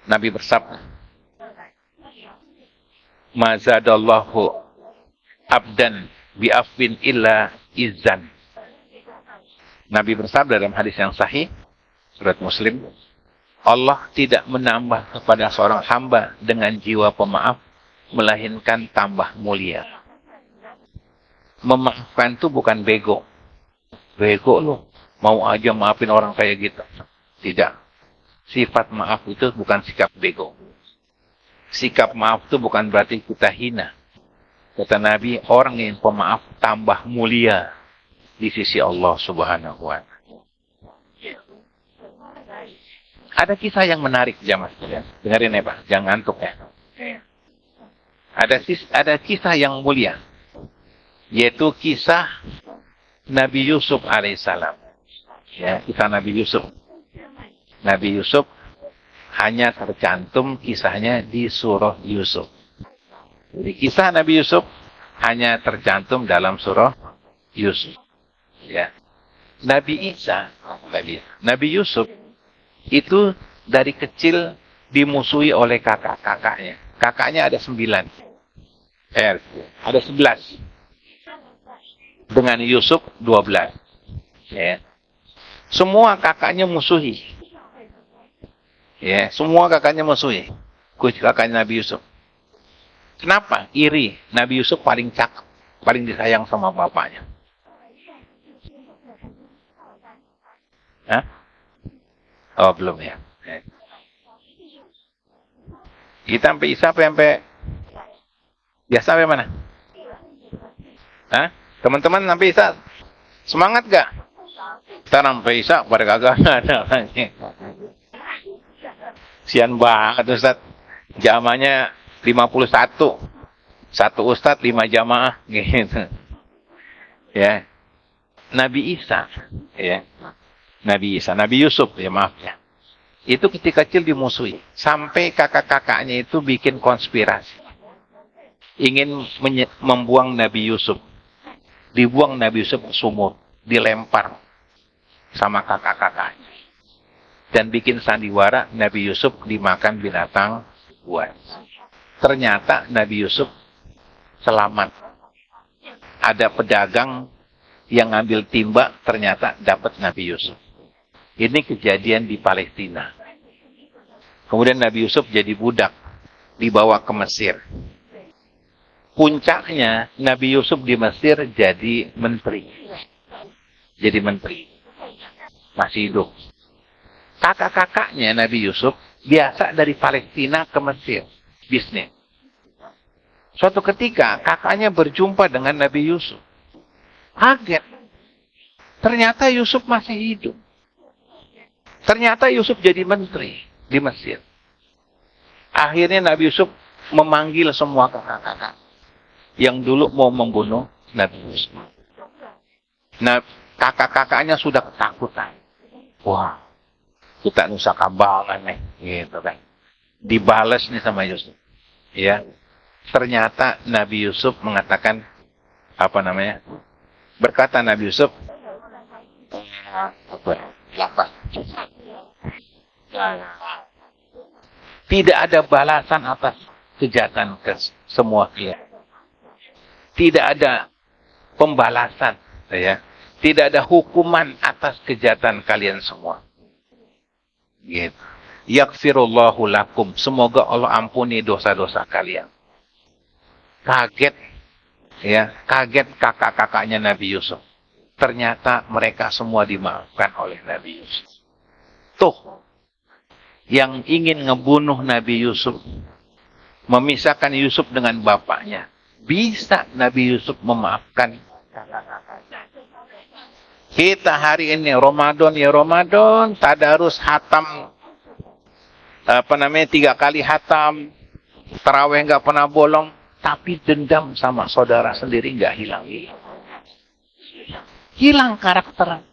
Nabi bersabda, "Mazadallahu abdan bi'afwin illa izzan." Nabi bersabda dalam hadis yang sahih, surat Muslim, Allah tidak menambah kepada seorang hamba dengan jiwa pemaaf, melainkan tambah mulia. Memaafkan itu bukan bego. Bego loh, mau aja maafin orang kayak gitu. Tidak. Sifat maaf itu bukan sikap bego. Sikap maaf itu bukan berarti kita hina. Kata Nabi, orang yang pemaaf tambah mulia di sisi Allah Subhanahu wa Ta'ala. Ada kisah yang menarik, jamaah sekalian. Dengarin ya Pak, jangan ngantuk ya. Ada kisah yang mulia, yaitu kisah Nabi Yusuf alaihissalam. Ya, kisah Nabi Yusuf. Nabi Yusuf hanya tercantum kisahnya di surah Yusuf. Jadi kisah Nabi Yusuf hanya tercantum dalam surah Yusuf. Ya. Nabi Yusuf itu dari kecil dimusuhi oleh kakak-kakaknya. Kakaknya ada 9. Ada 11. Dengan Yusuf 12. Ya. Semua kakaknya musuhi. Ya, semua kakaknya musuhi. Kakaknya Nabi Yusuf. Kenapa? Iri. Nabi Yusuf paling cakep, paling disayang sama bapaknya. Hah? Oh, belum ya. Kita sampai Isa sampai biasa sampai mana? Hah? Teman-teman sampai Isa semangat gak? Kita sampai Isa pada kagak ada lagi. Sian banget Ustaz. Jamanya 51. Satu Ustaz 5 jamaah gitu. Ya. Nabi Isa, ya. Nabi Yusuf, ya maaf ya. Itu ketika kecil dimusuhi. Sampai kakak-kakaknya itu bikin konspirasi. Ingin membuang Nabi Yusuf. Dibuang Nabi Yusuf ke sumur. Dilempar sama kakak-kakaknya. Dan bikin sandiwara Nabi Yusuf dimakan binatang buas. Ternyata Nabi Yusuf selamat. Ada pedagang yang ngambil timba, ternyata dapat Nabi Yusuf. Ini kejadian di Palestina. Kemudian Nabi Yusuf jadi budak, dibawa ke Mesir. Puncaknya Nabi Yusuf di Mesir jadi menteri. Jadi menteri. Masih hidup. Kakak-kakaknya Nabi Yusuf biasa dari Palestina ke Mesir. Bisnis. Suatu ketika kakaknya berjumpa dengan Nabi Yusuf. Kaget. Ternyata Yusuf masih hidup. Ternyata Yusuf jadi menteri di Mesir. Akhirnya Nabi Yusuf memanggil semua kakak-kakak yang dulu mau membunuh Nabi Yusuf. Nah, kakak-kakaknya sudah ketakutan. Wah, kita nusa kabangan nih, gitu kan. Dibalas nih sama Yusuf. Ya, ternyata Nabi Yusuf mengatakan berkata Nabi Yusuf, tidak ada balasan atas kejahatan ke semua pihak. Tidak ada pembalasan, ya. Tidak ada hukuman atas kejahatan kalian semua. Gitu. Yaghfirullahu lakum. Semoga Allah ampuni dosa-dosa kalian. Kaget, ya, kaget kakak-kakaknya Nabi Yusuf. Ternyata mereka semua dimaafkan oleh Nabi Yusuf. Tuh, yang ingin ngebunuh Nabi Yusuf, memisahkan Yusuf dengan bapaknya, bisa Nabi Yusuf memaafkan kakak-kakaknya. Kita hari ini Ramadan, ya Ramadan, tadarus hatam, 3 kali hatam, tarawih nggak pernah bolong, tapi dendam sama saudara sendiri nggak hilang. Hilang karakter.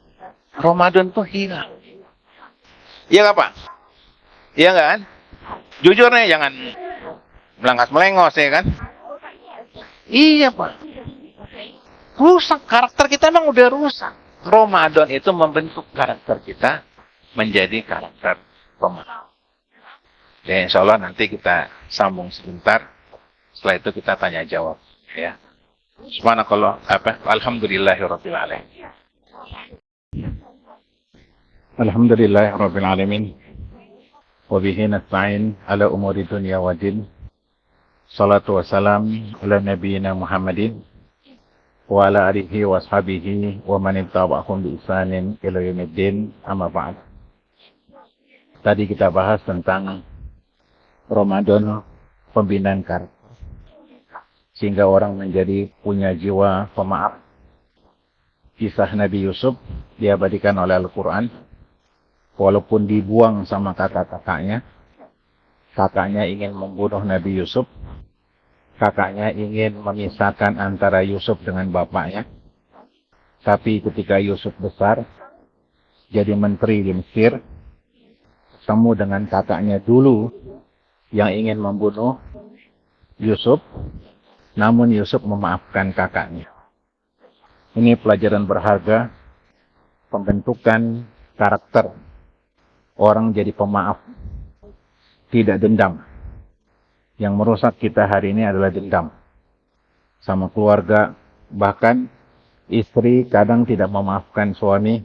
Ramadan tuh hilang. Iya nggak Pak? Iya nggak kan? Jujur nih, jangan melangkas melengos ya kan? Iya Pak. Rusak, karakter kita emang udah rusak. Ramadan itu membentuk karakter kita menjadi karakter pemenang. Ya, insya Allah nanti kita sambung sebentar. Setelah itu kita tanya jawab. Ya. Subhanakallah, alhamdulillahirabbil alamin. Alhamdulillahirabbil alamin. Wa bihi nasta'in ala umuri dunya waddin. Salatu wassalam ala nabiyyina Muhammadin wa ala alihi wa ashabihi wa man ittaba'ahum bi ihsanin ila yaumiddin, amma ba'd. Tadi kita bahas tentang Ramadan, pembinaan karakter, sehingga orang menjadi punya jiwa pemaaf. Kisah Nabi Yusuf diabadikan oleh Al-Quran. Walaupun dibuang sama kakak-kakaknya, kakaknya ingin membunuh Nabi Yusuf, kakaknya ingin memisahkan antara Yusuf dengan bapaknya. Tapi ketika Yusuf besar, jadi menteri di Mesir, ketemu dengan kakaknya dulu yang ingin membunuh Yusuf, namun Yusuf memaafkan kakaknya. Ini pelajaran berharga, pembentukan karakter. Orang jadi pemaaf, tidak dendam. Yang merusak kita hari ini adalah dendam sama keluarga, bahkan istri kadang tidak memaafkan suami,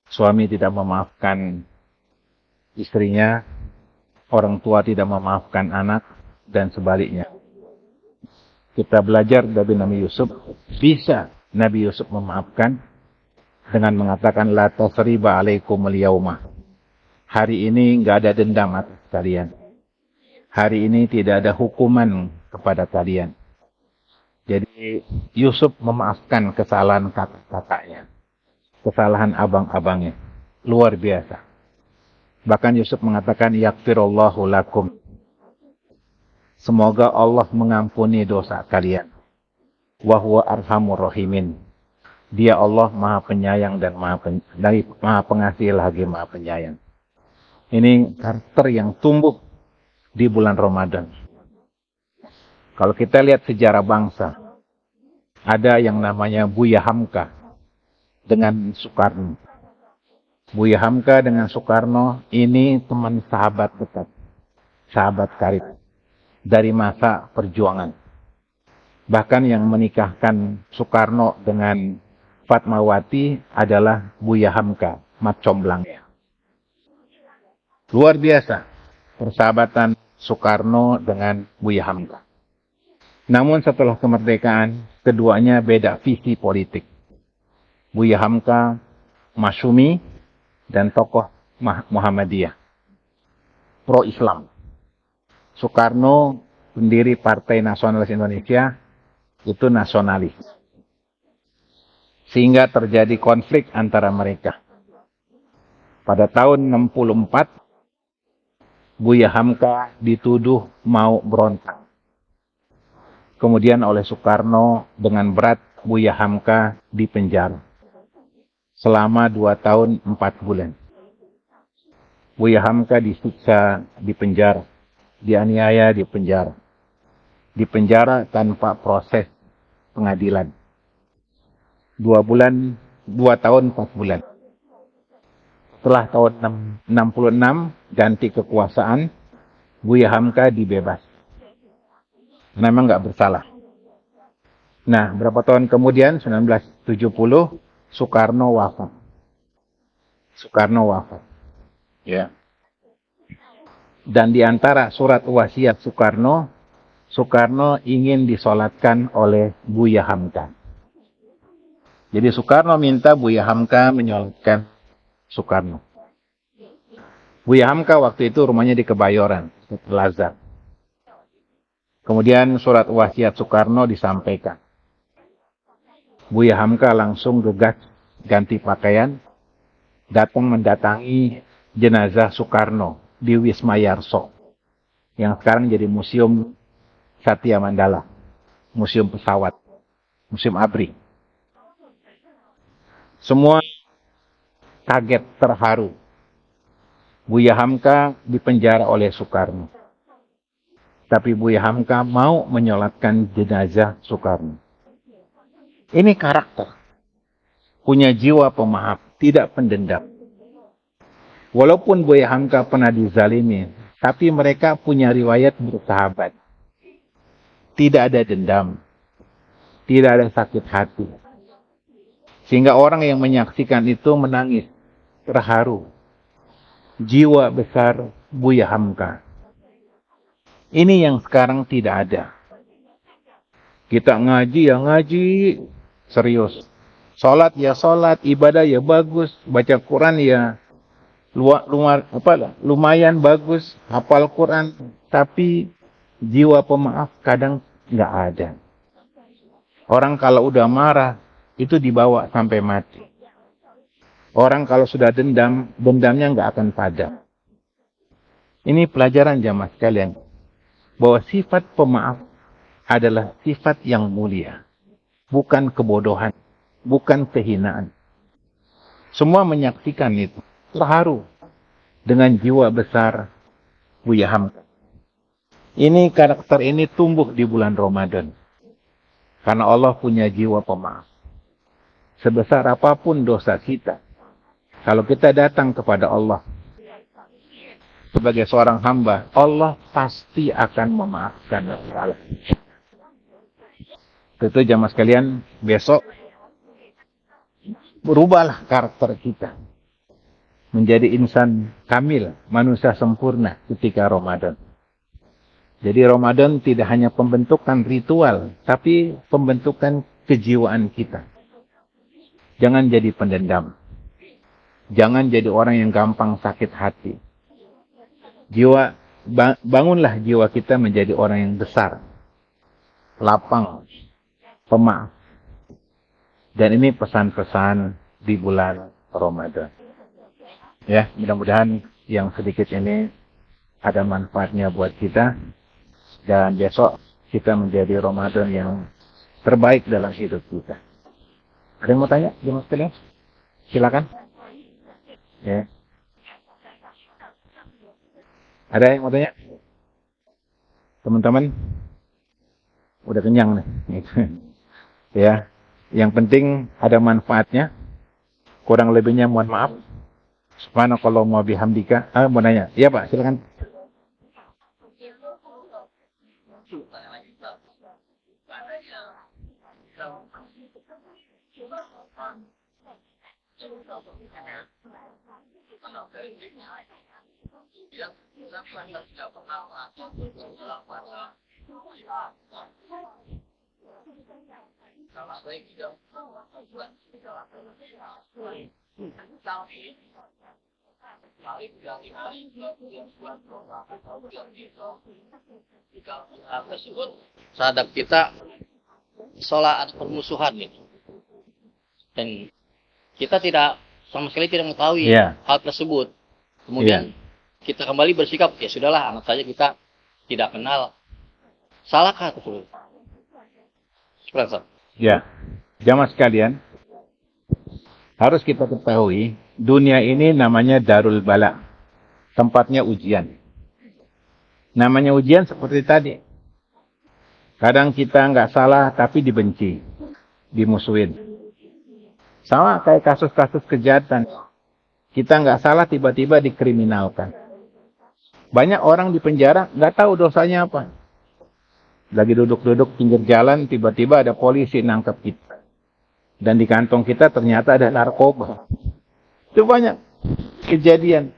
suami tidak memaafkan istrinya, orang tua tidak memaafkan anak, dan sebaliknya. Kita belajar dari Nabi Yusuf, bisa Nabi Yusuf memaafkan dengan mengatakan la tasriba alaikumul yauma. Hari ini nggak ada dendam atas kalian. Hari ini tidak ada hukuman kepada kalian. Jadi Yusuf memaafkan kesalahan kakak-kakaknya, kesalahan abang-abangnya. Luar biasa. Bahkan Yusuf mengatakan yaghfirullahu lakum. Semoga Allah mengampuni dosa kalian. Wa huwa arhamur rahimin. Dia Allah Maha Penyayang dan Maha Pengasih lagi Maha Penyayang. Ini karakter yang tumbuh di bulan Ramadan. Kalau kita lihat sejarah bangsa, ada yang namanya Buya Hamka dengan Soekarno. Buya Hamka dengan Soekarno ini teman sahabat dekat, sahabat karib dari masa perjuangan. Bahkan yang menikahkan Soekarno dengan Fatmawati adalah Buya Hamka, mat comblangnya. Luar biasa. persahabatan Soekarno dengan Buya Hamka. Namun setelah kemerdekaan, keduanya beda visi politik. Buya Hamka, Masyumi, dan tokoh Muhammadiyah, pro-Islam. Soekarno, pendiri Partai Nasionalis Indonesia, itu nasionalis. Sehingga terjadi konflik antara mereka. Pada tahun 64, Buya Hamka dituduh mau berontak. Kemudian oleh Soekarno dengan berat Buya Hamka dipenjara selama 2 tahun 4 bulan. Buya Hamka disiksa di penjara, dianiaya di penjara. Di penjara tanpa proses pengadilan. 2 tahun 4 bulan. Setelah tahun 66 ganti kekuasaan, Buya Hamka dibebas. Memang nggak bersalah. Nah, berapa tahun kemudian, 1970, Soekarno wafat. Ya. Dan di antara surat wasiat Soekarno, Soekarno ingin disolatkan oleh Buya Hamka. Jadi Soekarno minta Buya Hamka menyolatkan Soekarno. Buya Hamka waktu itu rumahnya di Kebayoran, Lazar. Kemudian surat wasiat Soekarno disampaikan. Buya Hamka langsung gegas ganti pakaian, datang mendatangi jenazah Soekarno di Wisma Yarso, yang sekarang jadi Museum Satya Mandala, Museum Pesawat, Museum ABRI. Semua kaget, terharu. Buya Hamka dipenjara oleh Soekarno. Tapi Buya Hamka mau menyolatkan jenazah Soekarno. Ini karakter. Punya jiwa pemaaf, tidak pendendam. Walaupun Buya Hamka pernah dizalimi, tapi mereka punya riwayat bersahabat. Tidak ada dendam. Tidak ada sakit hati. Sehingga orang yang menyaksikan itu menangis, terharu. Jiwa besar Buya Hamka. Ini yang sekarang tidak ada. Kita ngaji ya ngaji, serius. Salat ya salat, ibadah ya bagus, baca Quran ya lumayan bagus, hafal Quran, tapi jiwa pemaaf kadang nggak ada. Orang kalau udah marah, itu dibawa sampai mati. Orang kalau sudah dendam, dendamnya nggak akan padam. Ini pelajaran jamaah sekalian, bahwa sifat pemaaf adalah sifat yang mulia. Bukan kebodohan, bukan kehinaan. Semua menyaksikan itu, terharu dengan jiwa besar Buya Hamka. Ini karakter ini tumbuh di bulan Ramadan. Karena Allah punya jiwa pemaaf. Sebesar apapun dosa kita, kalau kita datang kepada Allah sebagai seorang hamba, Allah pasti akan memaafkan segala. Itu jamaah sekalian, besok berubahlah karakter kita menjadi insan kamil, manusia sempurna ketika Ramadan. Jadi Ramadan tidak hanya pembentukan ritual, tapi pembentukan kejiwaan kita. Jangan jadi pendendam. Jangan jadi orang yang gampang sakit hati. Bangunlah jiwa kita menjadi orang yang besar, lapang, pemaaf. Dan ini pesan-pesan di bulan Ramadan. Ya, mudah-mudahan yang sedikit ini ada manfaatnya buat kita. Dan besok kita menjadi Ramadan yang terbaik dalam hidup kita. Ada yang mau tanya? Jemaah sekalian? Silakan. Ya. Ada yang mau tanya? Teman-teman? Udah kenyang nih. Ya. Yang penting ada manfaatnya. Kurang lebihnya mohon maaf. Subhanakallahumma bihamdika. Mau nanya? Iya Pak, silakan. Tersebut terhadap kita seolah ada permusuhan gitu. Dan kita tidak sama sekali tidak mengetahui hal tersebut. Kemudian kita kembali bersikap, ya sudahlah, anggap saja kita tidak kenal. Salahkah tersebut? Ya, jamaah sekalian, harus kita ketahui, dunia ini namanya Darul Bala, tempatnya ujian. Namanya ujian seperti tadi. Kadang kita nggak salah tapi dibenci, dimusuhin. Sama kayak kasus-kasus kejahatan. Kita nggak salah tiba-tiba dikriminalkan. Banyak orang di penjara nggak tahu dosanya apa. Lagi duduk-duduk pinggir jalan, tiba-tiba ada polisi nangkep kita. Dan di kantong kita ternyata ada narkoba. Itu banyak kejadian.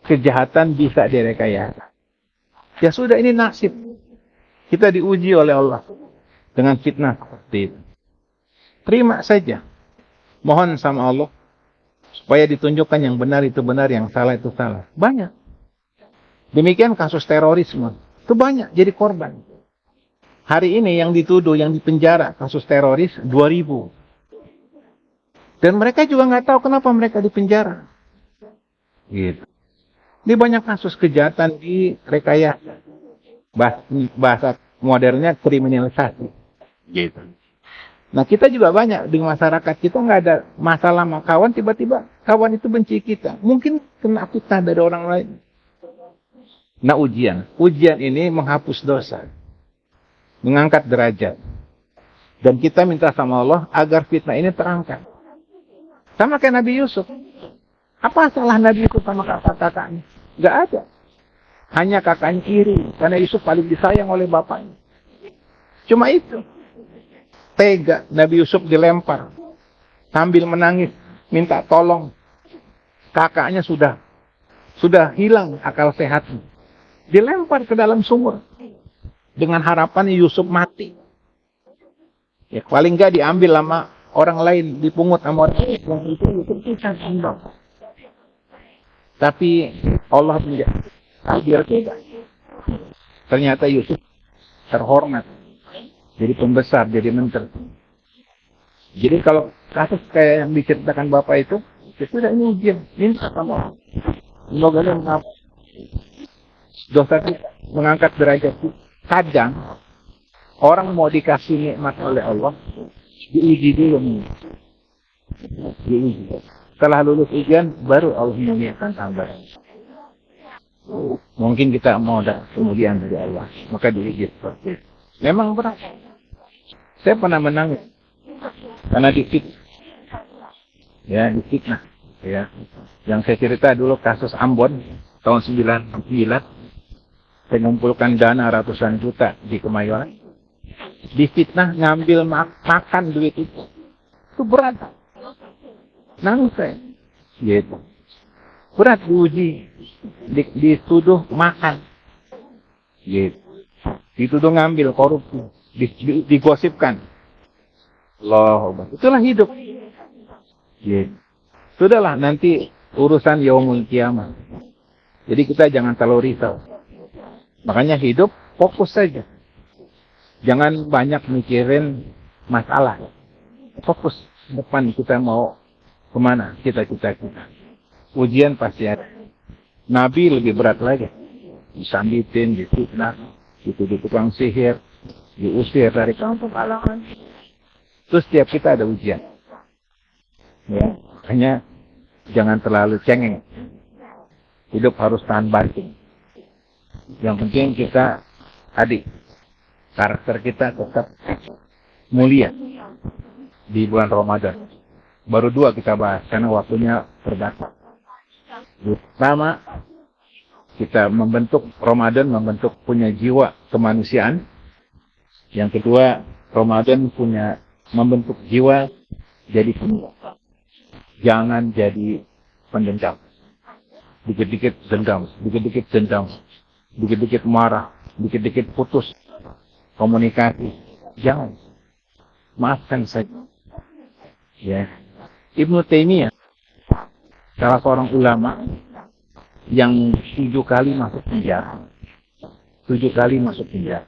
Kejahatan bisa direkayasa. Ya sudah, ini nasib. Kita diuji oleh Allah dengan fitnah seperti itu. Terima saja. Mohon sama Allah supaya ditunjukkan yang benar itu benar, yang salah itu salah. Banyak. Demikian kasus terorisme. Itu banyak jadi korban. Hari ini yang dituduh, yang dipenjara kasus teroris 2.000. Dan mereka juga nggak tahu kenapa mereka dipenjara. Gitu. Ini banyak kasus kejahatan di rekayasa. Bahasa modernnya kriminalisasi. Gitu. Nah, kita juga banyak di masyarakat kita nggak ada masalah sama kawan, tiba-tiba kawan itu benci kita. Mungkin kena fitnah dari orang lain. Nah, ujian ini menghapus dosa, mengangkat derajat. Dan kita minta sama Allah agar fitnah ini terangkat. Sama kayak Nabi Yusuf. Apa salah Nabi Yusuf sama kakak-kakaknya? Nggak ada. Hanya kakaknya iri, karena Yusuf paling disayang oleh bapaknya. Cuma itu. Tega, Nabi Yusuf dilempar. Sambil menangis, minta tolong. Kakaknya sudah hilang akal sehatnya. Dilempar ke dalam sumur. Dengan harapan Yusuf mati. Ya paling nggak diambil sama orang lain, dipungut sama orang lain. Yang itu Yusuf bisa sembah. Tapi Allah menjadi. Biar tidak. Ternyata Yusuf terhormat. Jadi pembesar, jadi menteri. Jadi kalau kasus kayak yang diceritakan Bapak itu, ya sudah, ini ujian. Minta sama Allah. Semoga dia menghapus dosa kita, mengangkat derajat kita. Kadang orang mau dikasih nikmat oleh Allah, diuji dulu nih. Diuji. Setelah lulus ujian, baru Allah menyiapkan tambahan. Mungkin kita mau ada kemudian dari Allah, maka diuji seperti itu. Memang berat. Saya pernah menangis karena difitnah. Ya, difitnah. Ya. Yang saya cerita dulu kasus Ambon tahun 99. Saya mengumpulkan dana ratusan juta di Kemayoran. Difitnah ngambil makan duit itu. Itu berat. Nangis saya. Gitu. Berat diuji. Dituduh makan. Gitu. Dituduh ngambil korupsi. Digosipkan. Allah. Itulah hidup. Gitu. Sudahlah, nanti urusan yaumul kiamah. Jadi kita jangan terlalu risau. Makanya hidup fokus saja. Jangan banyak mikirin masalah. Fokus depan kita mau kemana, cita-cita kita. Ujian pasti ada. Nabi lebih berat lagi. Disambitin, difitnah, dituduh tukang sihir, diusir dari kampung halaman. Terus setiap kita ada ujian. Ya, makanya jangan terlalu cengeng. Hidup harus tahan banting. Yang penting kita adik. Karakter kita tetap mulia di bulan Ramadan. Baru 2 kita bahas karena waktunya terbatas. Pertama, kita membentuk Ramadan, membentuk punya jiwa kemanusiaan. Yang kedua, Ramadan punya membentuk jiwa jadi penyuka. Jangan jadi pendendam. dikit-dikit dendam, dikit-dikit marah, dikit-dikit putus komunikasi. Jangan. Maafkan saja. Ya. Ibnu Taimiyah, salah seorang ulama yang 7 kali masuk penjara. 7 kali masuk penjara.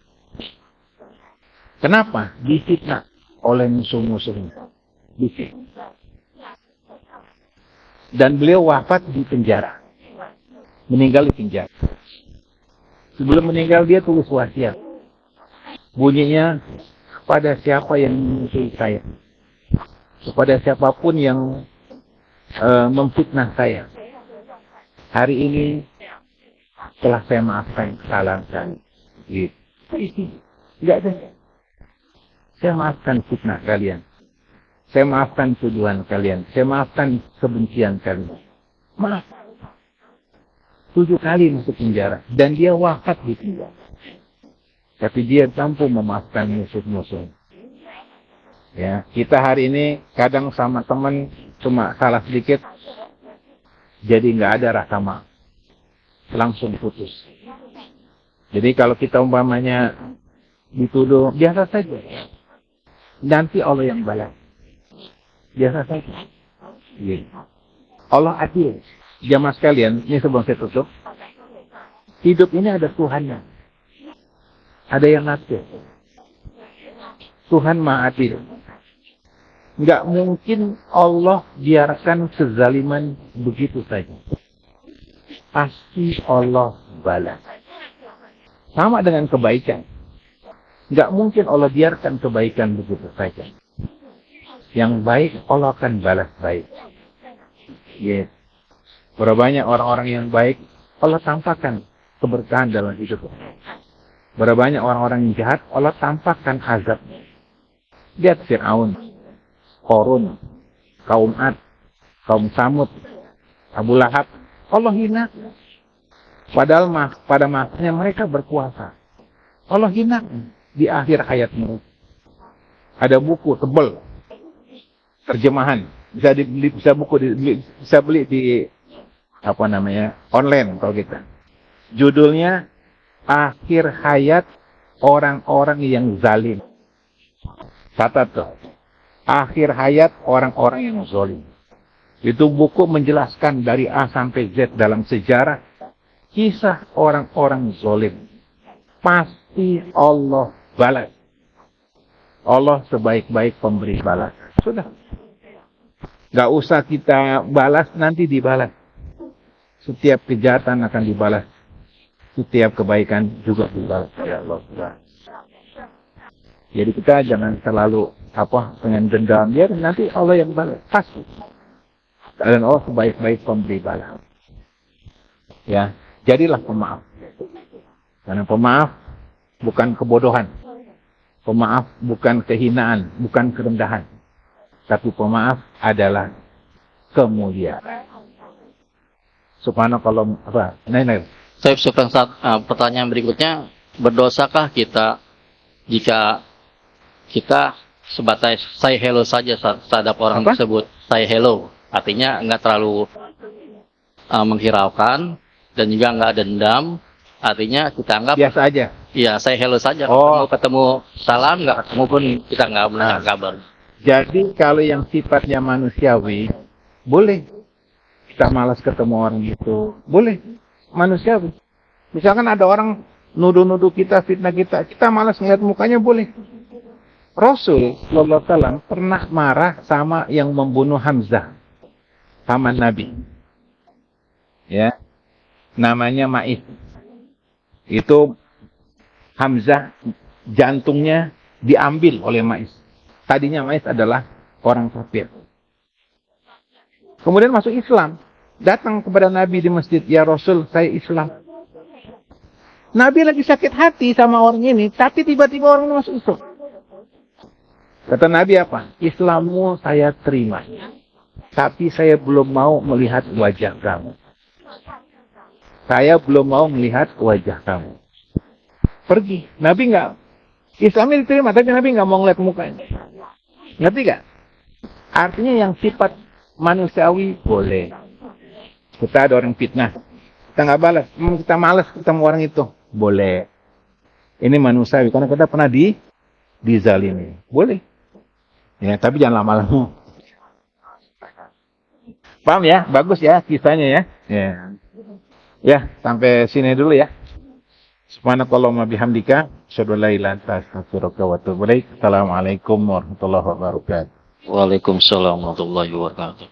Kenapa? Difitnah oleh musuh-musuhnya. Difitnah. Dan beliau wafat di penjara. Meninggal di penjara. Sebelum meninggal dia tulis wasiat. Bunyinya, kepada siapa yang memusuhi saya, kepada siapapun yang memfitnah saya, hari ini telah saya maafkan kesalahan saya. Gitu. Tidak ada. Saya maafkan fitnah kalian. Saya maafkan tuduhan kalian. Saya maafkan kebencian kalian. Maaf. 7 kali masuk penjara. Dan dia wafat di penjara. Tapi dia mampu memaafkan musuh-musuh. Ya, kita hari ini kadang sama teman cuma salah sedikit. Jadi nggak ada rasa maaf. Langsung putus. Jadi kalau kita umpamanya dituduh, biasa saja. Nanti Allah yang balas. Biasa saja. Gitu. Allah adil. Jamaah sekalian, ini sebelum saya tutup. Hidup ini ada Tuhannya. Ada yang ngatur. Tuhan Maha Adil. Nggak mungkin Allah biarkan kezaliman begitu saja. Pasti Allah balas. Sama dengan kebaikan. Nggak mungkin Allah biarkan kebaikan begitu saja. Yang baik Allah akan balas baik. Yes. Berapa banyak orang-orang yang baik Allah tampakkan keberkahan dalam hidupnya. Berapa banyak orang-orang yang jahat Allah tampakkan azab. Lihat Fir'aun, Qarun, kaum Ad, kaum Samud, Abu Lahab, Allah hina. Padahal pada masanya mereka berkuasa. Allah hina di akhir hayat mereka. Ada buku tebal, terjemahan, bisa beli di online kalau kita. Judulnya Akhir Hayat Orang-orang yang Zalim. Catat tuh. Akhir hayat orang-orang yang zalim. Itu buku menjelaskan dari A sampai Z dalam sejarah kisah orang-orang zalim. Pasti Allah balas. Allah sebaik-baik pemberi balas. Sudah. Gak usah kita balas, nanti dibalas. Setiap kejahatan akan dibalas. Setiap kebaikan juga dibalas. Ya Allah. Jadi kita jangan terlalu dengan dendam. Biar nanti Allah yang balas. Pasti. Dan Allah sebaik-baik pemberi balas. Ya, jadilah pemaaf. Karena pemaaf bukan kebodohan. Pemaaf bukan kehinaan, bukan kerendahan. Tapi pemaaf adalah kemuliaan. Subhanakallah. Saya pertanyaan berikutnya, berdosakah kita jika kita sebatas say hello saja terhadap orang tersebut? Say hello, artinya nggak terlalu menghiraukan dan juga nggak dendam. Artinya kita anggap biasa aja. Iya, say hello saja. Ketemu salam, nggak ketemu pun kita nggak menanyakan kabar. Jadi kalau yang sifatnya manusiawi, boleh kita malas ketemu orang itu, boleh manusiawi. Misalkan ada orang nuduh-nuduh kita, fitnah kita malas ngeliat mukanya, boleh. Rasul sallallahu alaihi wasallam pernah marah sama yang membunuh Hamzah, paman Nabi. Ya. Namanya Ma'is. Itu Hamzah jantungnya diambil oleh Ma'is. Tadinya Ma'is adalah orang kafir. Kemudian masuk Islam. Datang kepada Nabi di masjid, ya Rasul, saya Islam. Nabi lagi sakit hati sama orang ini, tapi tiba-tiba orang ini masuk Islam. Kata Nabi apa? Islammu saya terima. Tapi saya belum mau melihat wajah kamu. Saya belum mau melihat wajah kamu. Pergi. Nabi enggak. Islamnya diterima, tapi Nabi enggak mau ngeliat mukanya. Ngerti enggak? Artinya yang sifat manusiawi boleh. Kita ada orang fitnah, kita nggak balas, kita malas ketemu orang itu, boleh. Ini manusiawi karena kita pernah dizalimi, boleh. Ya, tapi jangan lama-lama. Paham ya? Bagus ya kisahnya ya. Ya. Ya, sampai sini dulu ya. Subhanakallahumma bihamdika, asyhadu an la ilaha illa anta, astaghfiruka wa atubu ilaik. Assalamualaikum warahmatullahi wabarakatuh. Waalaikumsalam warahmatullahi wabarakatuh.